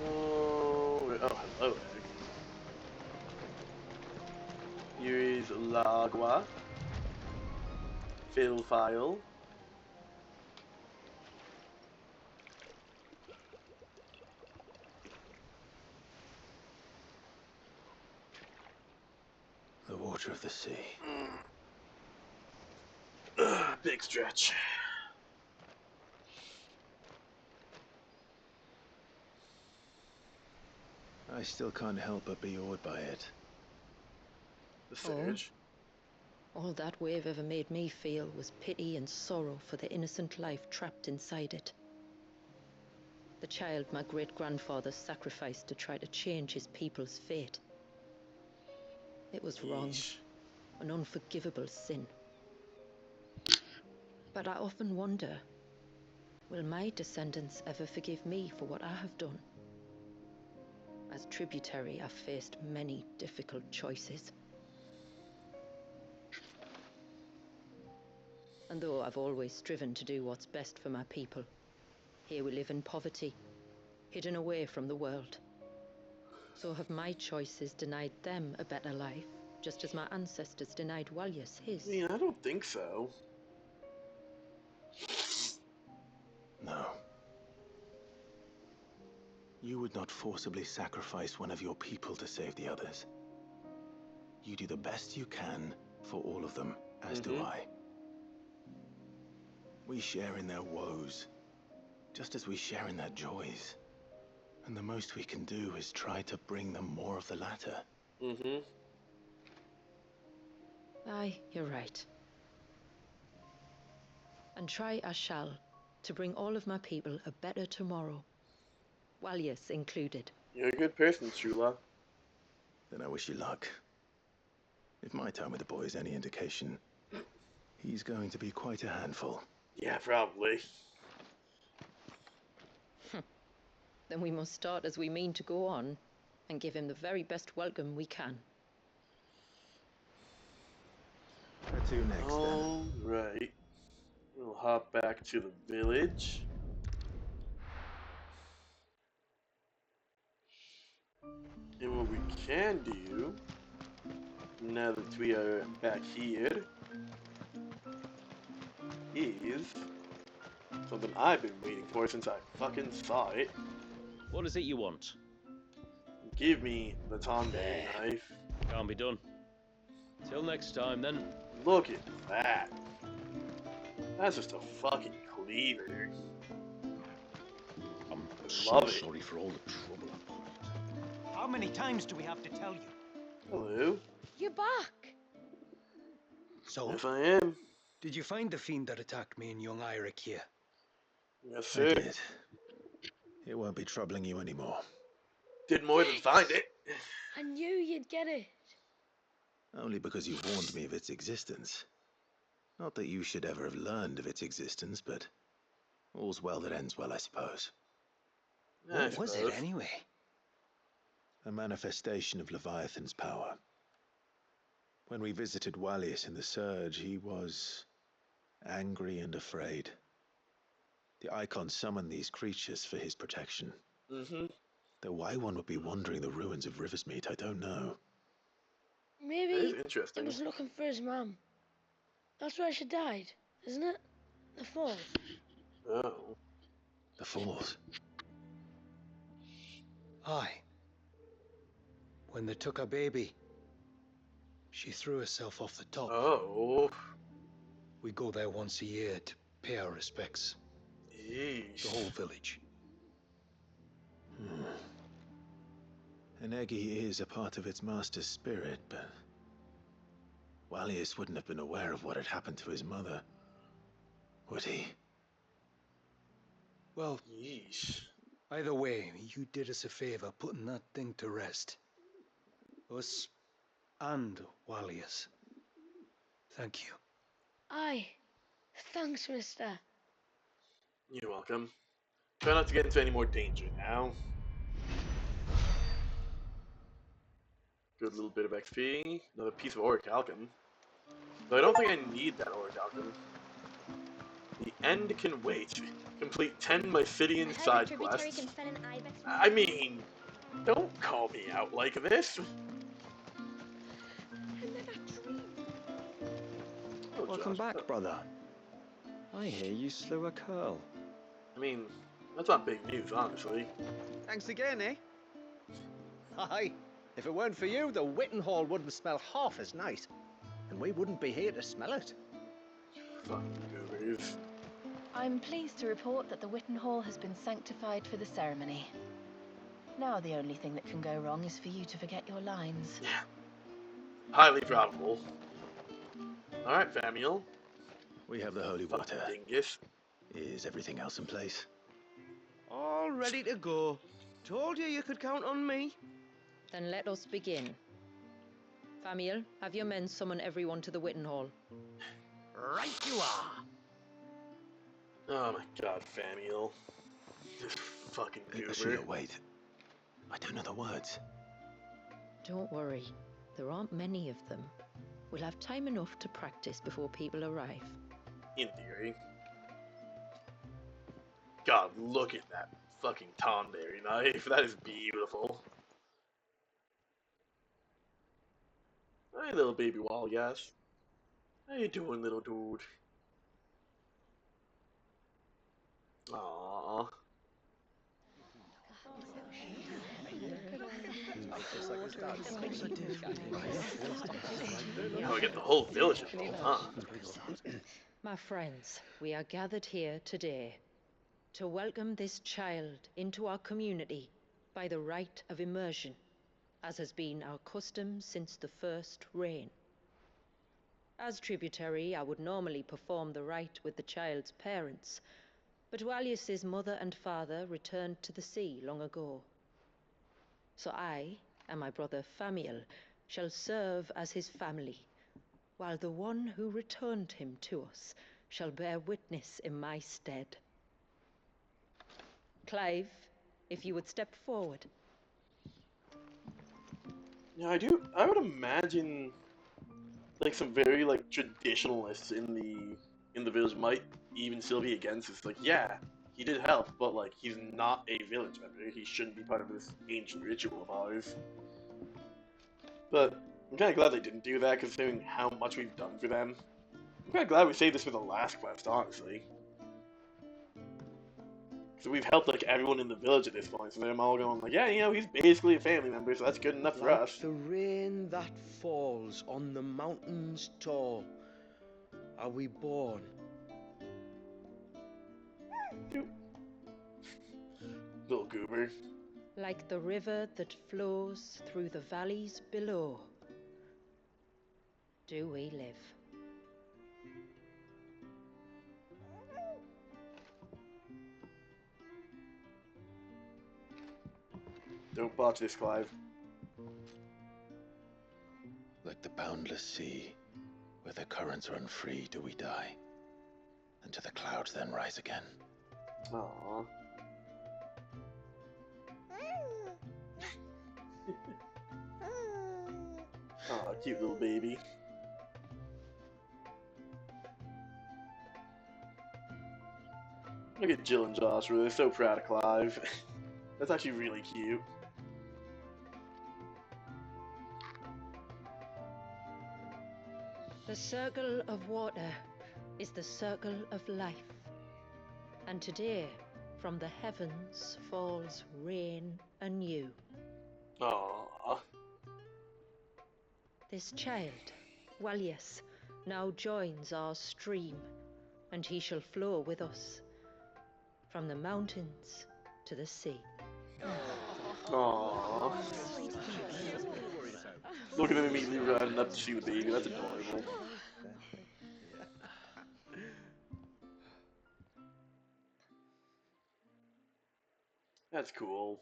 Oh, hello. Here is Lagua. Fiddle file. The water of the sea. Big stretch. I still can't help but be awed by it. The surge. All that wave ever made me feel was pity and sorrow for the innocent life trapped inside it. The child my great-grandfather sacrificed to try to change his people's fate. It was wrong, Yeesh. an unforgivable sin. But I often wonder, will my descendants ever forgive me for what I have done? As tributary, I've faced many difficult choices. And though I've always striven to do what's best for my people, here we live in poverty, hidden away from the world. So have my choices denied them a better life, just as my ancestors denied Walyas his? I mean, I don't think so. No. You would not forcibly sacrifice one of your people to save the others. You do the best you can for all of them, as do I. We share in their woes, just as we share in their joys. And the most we can do is try to bring them more of the latter. Mm-hmm. Aye, you're right. And try I shall, to bring all of my people a better tomorrow. Walius included. You're a good person, Shula. Then I wish you luck. If my time with the boy is any indication, he's going to be quite a handful. Yeah, probably. Then we must start as we mean to go on, and give him the very best welcome we can. Where to next, All right. We'll hop back to the village. And what we can do, now that we are back here, is something I've been waiting for since I fucking saw it. What is it you want? Give me the Tonberry knife. Can't be done. Till next time, then. Look at that. That's just a fucking cleaver. I'm Love so it. sorry for all the trouble I caused. How many times do we have to tell you? Hello. You're back! So, Yes, I am. did you find the fiend that attacked me and young Eirik here? Yes, I sir. did. It won't be troubling you anymore. Did more than find it. I knew you'd get it. Only because you warned me of its existence. Not that you should ever have learned of its existence, but all's well that ends well, I suppose. I What was suppose. it anyway? A manifestation of Leviathan's power. When we visited Walius in the Surge, he was angry and afraid. The Icon summoned these creatures for his protection. Mm-hmm. Though why one would be wandering the ruins of Riversmeet, I don't know. That Maybe is he interesting. was looking for his mum. That's where she died, isn't it? The falls. Oh. The Falls. Aye. When they took her baby, she threw herself off the top. Oh. We go there once a year to pay our respects. Yeesh. The whole village. An Eggy is a part of its master's spirit, but Walius wouldn't have been aware of what had happened to his mother, would he? Well, Yeesh. either way, you did us a favor putting that thing to rest. Us and Walius. Thank you. Aye. Thanks, mister. You're welcome. Try not to get into any more danger now. Good little bit of XP. Another piece of orichalcum. Though I don't think I need that orichalcum. The end can wait. Complete 10 Mythidian side quests. I mean, don't call me out like this. Oh, Welcome Josh, back, brother. I hear you slew a curl. I mean, that's not big news, honestly. Thanks again, eh? Aye. If it weren't for you, the Witten Hall wouldn't smell half as nice. And we wouldn't be here to smell it. Fucking goobers. I'm pleased to report that the Witten Hall has been sanctified for the ceremony. Now the only thing that can go wrong is for you to forget your lines. Yeah. Highly probable. Alright, Famiel. We have the holy Fucking water. dingus. Is everything else in place? All ready to go. Told you could count on me. Then let us begin. Famiel, have your men summon everyone to the Witten Hall. Right you are. Oh my god, Famiel. This fucking goober. Ashura, wait. I don't know the words. Don't worry, there aren't many of them. We'll have time enough to practice before people arrive. In theory. God, look at that fucking Tonberry knife. That is beautiful. Hey, little baby Walgas. How you doing, little dude? Aww. Oh, we get the whole village involved, huh? My friends, we are gathered here today to welcome this child into our community by the rite of immersion, as has been our custom since the first reign. As tributary, I would normally perform the rite with the child's parents, but Walius's mother and father returned to the sea long ago. So I and my brother Famiel shall serve as his family, while the one who returned him to us shall bear witness in my stead. Clive, if you would step forward. Yeah, I would imagine like some very like traditionalists in the village might even still be against this. Like, yeah, he did help, but like he's not a village member. He shouldn't be part of this ancient ritual of ours. But I'm kind of glad they didn't do that, considering how much we've done for them. I'm kind of glad we saved this for the last quest, honestly. So we've helped like everyone in the village at this point, so they're all going like, yeah, you know, he's basically a family member, so that's good enough for Like us. the rain that falls on the mountains tall, are we born? Little goober. Like the river that flows through the valleys below, do we live. Don't botch this, Clive. Like the boundless sea, where the currents run free, do we die, and to the clouds then rise again. Aww. Aw, cute little baby. Look at Jill and Joshua, they're so proud of Clive. That's actually really cute. The circle of water is the circle of life. And today, from the heavens falls rain anew. Aww. This child, Walius, now joins our stream, and he shall flow with us, from the mountains to the sea. Aww. Look at him immediately running up to see the baby, that's adorable. That's cool.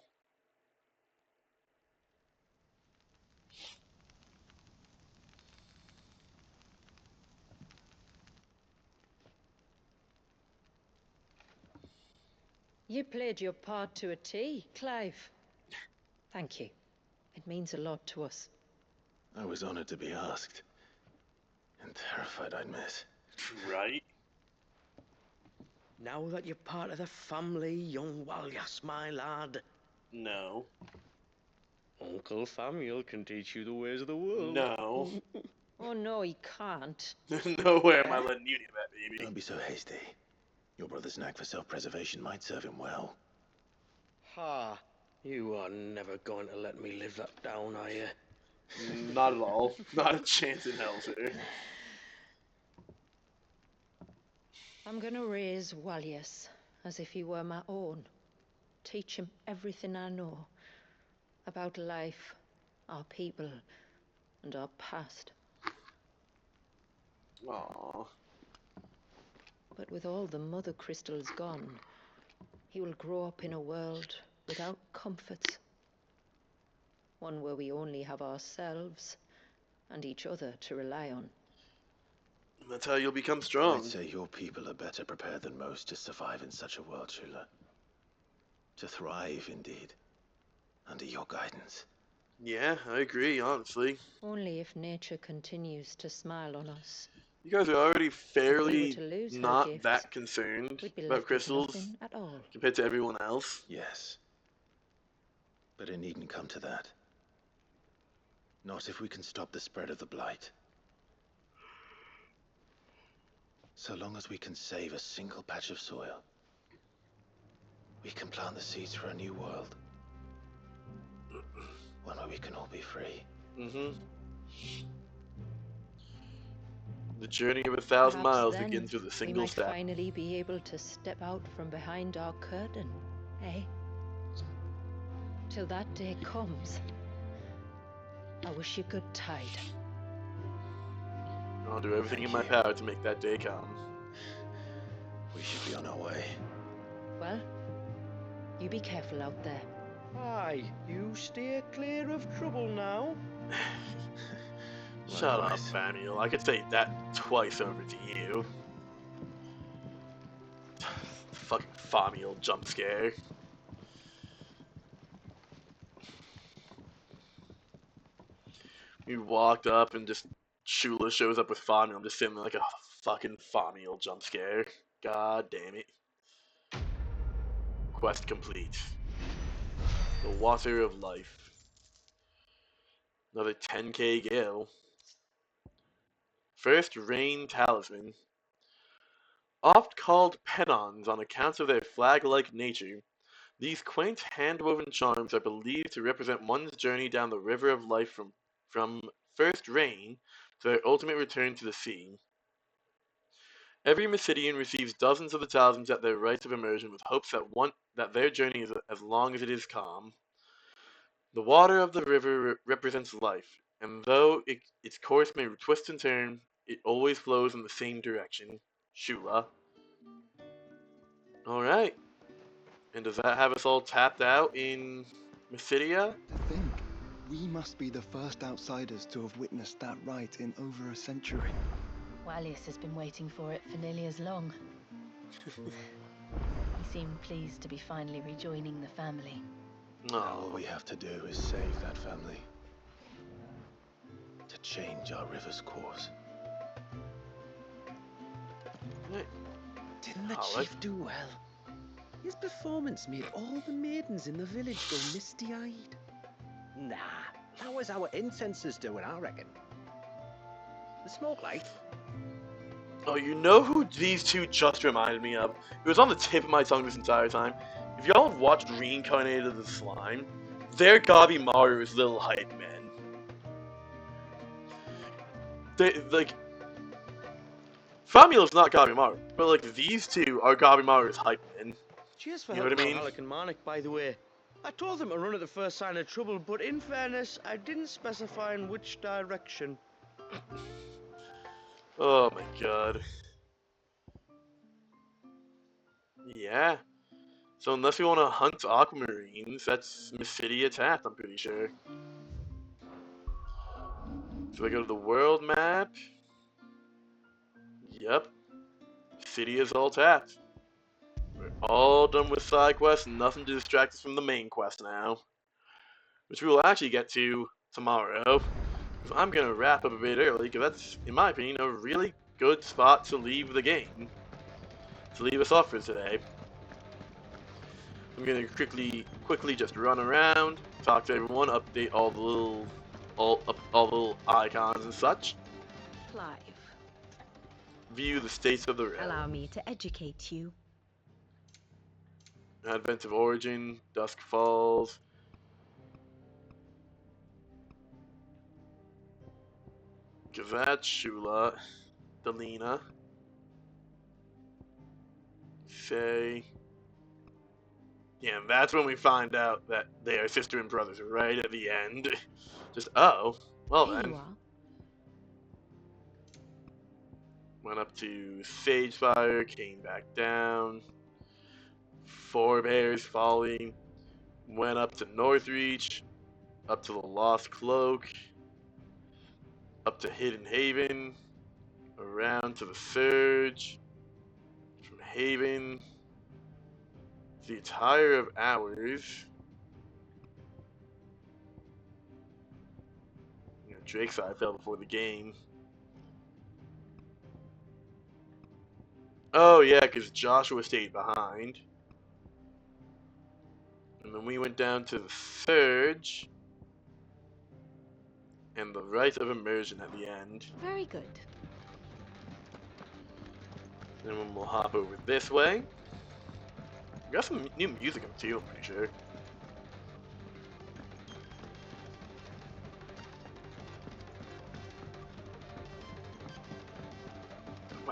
You played your part to a T, Clive. Thank you. It means a lot to us. I was honored to be asked. And terrified I'd miss. Right? Now that you're part of the family, young Walyas, my lad. No. Uncle Famiel can teach you the ways of the world. No. Oh no, he can't. Nowhere am I letting you do that, baby. Don't be so hasty. Your brother's knack for self-preservation might serve him well. Ha! You are never going to let me live that down, are you? Not at all. Not a chance in hell, sir. I'm gonna raise Walius as if he were my own. Teach him everything I know about life, our people, and our past. Aww. But with all the mother crystals gone, he will grow up in a world without comforts. One where we only have ourselves and each other to rely on. That's how you'll become strong. I'd say your people are better prepared than most to survive in such a world, Shula. To thrive, indeed, under your guidance. Yeah, I agree, honestly. Only if nature continues to smile on us. You guys are already fairly not gifts, that concerned we'd be about left with crystals nothing at all. compared to everyone else. Yes. But it needn't come to that. Not if we can stop the spread of the blight. So long as we can save a single patch of soil, we can plant the seeds for a new world. One where we can all be free. Mm-hmm. The journey of 1,000 Perhaps miles then begins with a we single might step. finally be able to step out from behind our curtain, eh? Till that day comes, I wish you good tide. I'll do everything in my power to make that day come. We should be on our way. Well, you be careful out there. Aye, you steer clear of trouble now. Shut up, Samuel. I could say that twice over to you. Fucking Famiel jump scare. We walked up and just Shula shows up with Famiel. I'm just sitting there like a fucking Famiel jump scare. God damn it. Quest complete. The Water of Life. Another 10k gil. First Rain Talisman. Oft called pennons on account of their flag-like nature, these quaint hand-woven charms are believed to represent one's journey down the river of life from first rain to their ultimate return to the sea. Every Mysidian receives dozens of the talismans at their rites of immersion with hopes that their journey is as long as it is calm. The water of the river represents life, and though its course may twist and turn, it always flows in the same direction. Shula. Alright. And does that have us all tapped out in Mysidia? To think, we must be the first outsiders to have witnessed that rite in over a century. Wallius has been waiting for it for nearly as long. He seemed pleased to be finally rejoining the family. Now all we have to do is save that family. To change our river's course. Didn't the chief do well? His performance made all the maidens in the village go misty-eyed. Nah, that was our incensers doing, I reckon. The smoke light. Oh, you know who these two just reminded me of? It was on the tip of my tongue this entire time. If y'all have watched Reincarnated of the Slime, their Gabimaru is little hype men. They, like, Famiel's not Gabimaru, but like these two are Gabimaru's hype men. Cheers for You know what I helping mean? Alec and Marnik, by the way. I told them to run at the first sign of trouble, but in fairness, I didn't specify in which direction. Oh my god. Yeah. So unless we want to hunt aquamarines, that's Mysidia tapped, I'm pretty sure. So I go to the world map. Yep. City is all tapped. We're all done with side quests, nothing to distract us from the main quest now. Which we will actually get to tomorrow. I'm going to wrap up a bit early, because that's, in my opinion, a really good spot to leave the game. To leave us off for today. I'm going to quickly just run around, talk to everyone, update all the little icons and such. Clive, View the states of the realm. allow me to educate you. Advent of Origin, Dusk Falls. Gazette, Shula, Delina. Faye. Yeah, and that's when we find out that they are sister and brothers, right at the end. Just, oh, well Here then. you are. Went up to Sagefire, came back down. Four Bears Falling. Went up to Northreach, up to the Lost Cloak, up to Hidden Haven, around to the Surge, from Haven, the Attire of Hours. You know, Drake's Eye fell before the game. Oh yeah, because Joshua stayed behind. And then we went down to the Surge. And the Rite of Immersion at the end. Very good. Then we'll hop over this way. We got some new music too, I'm pretty sure.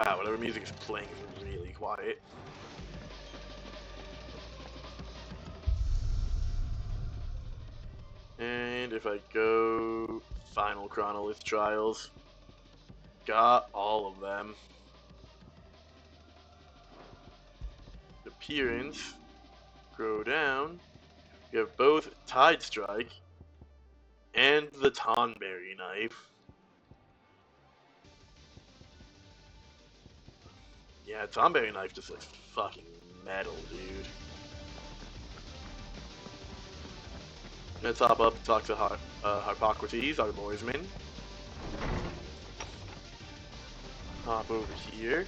Wow, whatever music is playing is really quiet. And if I go Final Chronolith Trials, got all of them. Appearance, scroll down, you have both Tide Strike and the Tonberry Knife. Yeah, Tonberry Knife just looks fucking metal, dude. Let's hop up and talk to Harpocrates, our lawsman. Hop over here.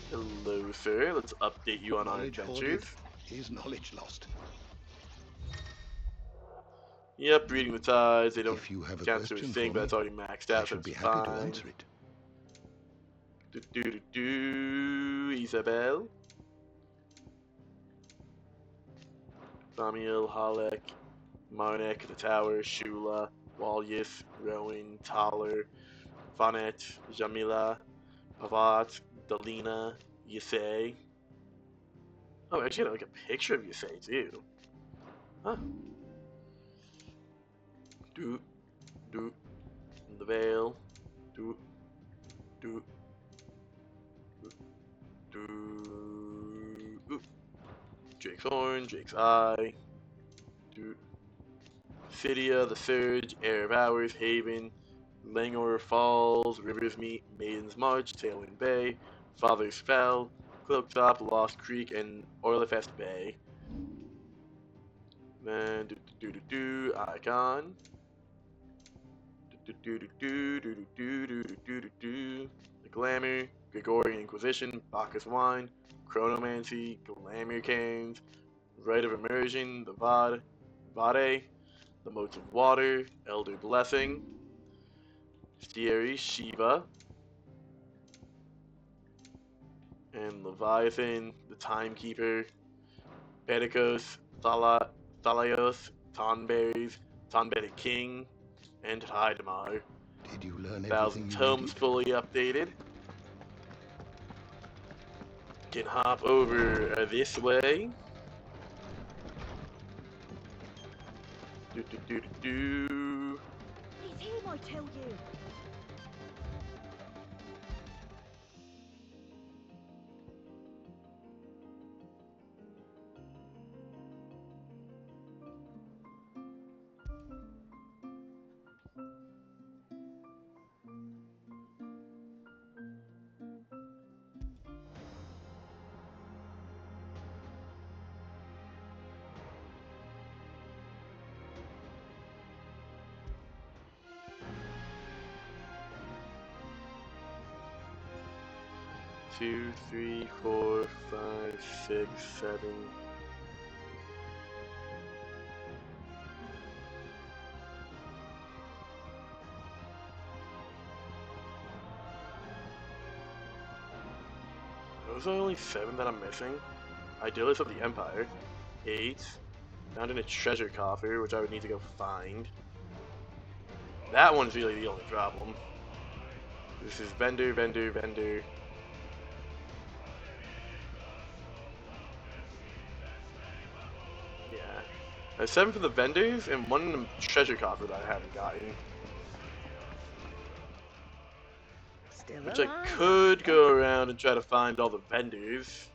Hello, sir. Let's update you on our adventures. Is knowledge lost? Yep, reading the tides. They don't If you have a count to a question thing, for but me, it's already maxed out, I so should it's be happy to fine. answer it. Isabel. Samuel, Halleck, Marnek, the Tower, Shula, Walyus, Rowan, Toller, Vanet, Jamila, Pavat, Dalina, Yasei. Oh, I actually got like a picture of Yasei too. Huh. Doot, doot, the Veil, doot, doot, doot, doot. Drake's Horn, Drake's Eye, doot. Phidia, the Surge, Air of Hours, Haven, Langor Falls, Rivers Meet, Maiden's March, Tailwind Bay, Father's Fell, Cloaktop, Lost Creek, and Orlefest Bay. Then Icon. The Glamour, Gregorian Inquisition, Bacchus Wine, Chronomancy, Glamour Cairns, Rite of Immersion, the Vade, the Motes of Water, Elder Blessing, Stieri, Shiva, and Leviathan, the Timekeeper, Pedicos, Thalios, Tonberries, Tonberry King, and Hydamar. Did you learn 1,000 tomes fully updated. Can hop over this way. Do. He's him, I tell you. Two, 3, 4, 5, 6, 7. Those are only 7 that I'm missing. Idealist of the Empire. 8. Found in a treasure coffer, which I would need to go find. That one's really the only problem. This is vendor. Yeah. There's 7 for the vendors and 1 in the treasure coffer that I haven't gotten. Still Which I alive, could go around and try to find all the vendors.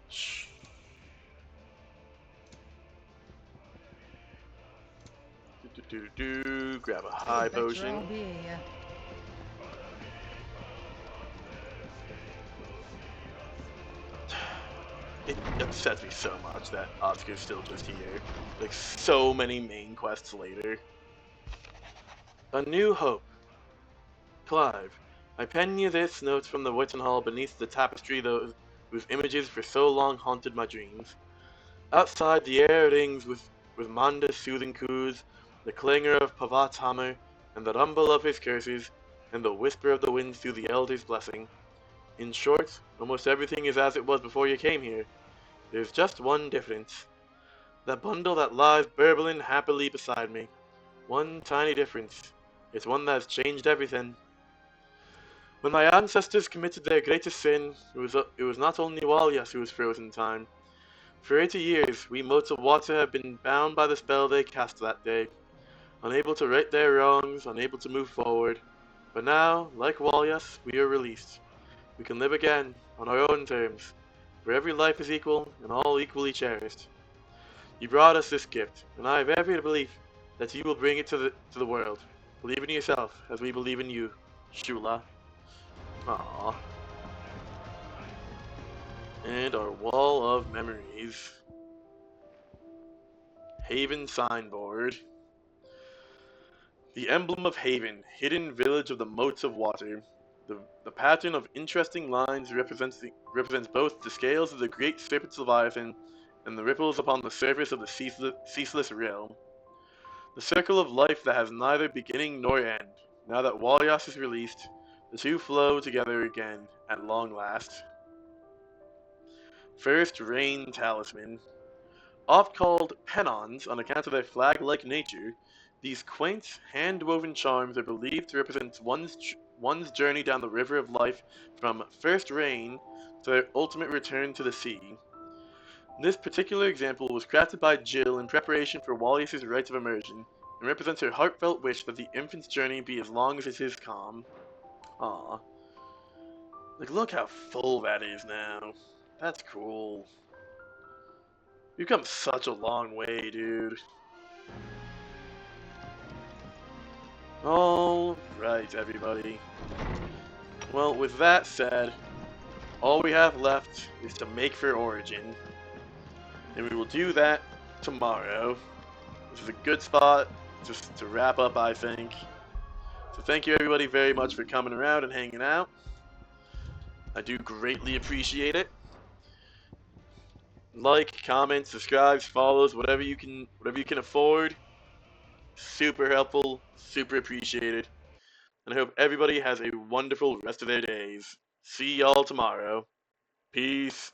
Shh. Grab a high potion. I'll be here. It upsets me so much that Oscar's still just here. Like, so many main quests later. A New Hope. Clive, I pen you this note from the Witten Hall beneath the tapestry whose images for so long haunted my dreams. Outside, the air rings with Manda's soothing coos, the clangor of Pavat's hammer, and the rumble of his curses, and the whisper of the winds through the Elder's blessing. In short, almost everything is as it was before you came here. There's just one difference. The bundle that lies burbling happily beside me. One tiny difference. It's one that has changed everything. When my ancestors committed their greatest sin, it was not only Walias who was frozen in time. For 80 years, we motes of water have been bound by the spell they cast that day, unable to right their wrongs, unable to move forward. But now, like Walias, we are released. We can live again, on our own terms, where every life is equal and all equally cherished. You brought us this gift, and I have every belief that you will bring it to the world. Believe in yourself, as we believe in you, Shula. Aww. And our wall of memories. Haven signboard. The emblem of Haven, hidden village of the moats of water. The pattern of interesting lines represents both the scales of the great serpent Leviathan and the ripples upon the surface of the ceaseless rill. The circle of life that has neither beginning nor end. Now that Walias is released, the two flow together again, at long last. First Rain Talisman. Oft called pennons on account of their flag-like nature, these quaint, hand-woven charms are believed to represent one's journey down the river of life from first rain to their ultimate return to the sea. This particular example was crafted by Jill in preparation for Wallius's rites of immersion, and represents her heartfelt wish that the infant's journey be as long as his calm. Aww. Like, look how full that is now. That's cool. We've come such a long way, dude. Alright, everybody. Well, with that said, all we have left is to make for Origin. And we will do that tomorrow. This is a good spot just to wrap up, I think. So thank you everybody very much for coming around and hanging out. I do greatly appreciate it. Like, comment, subscribes, follows, whatever you can afford. Super helpful, super appreciated. And I hope everybody has a wonderful rest of their days. See y'all tomorrow. Peace.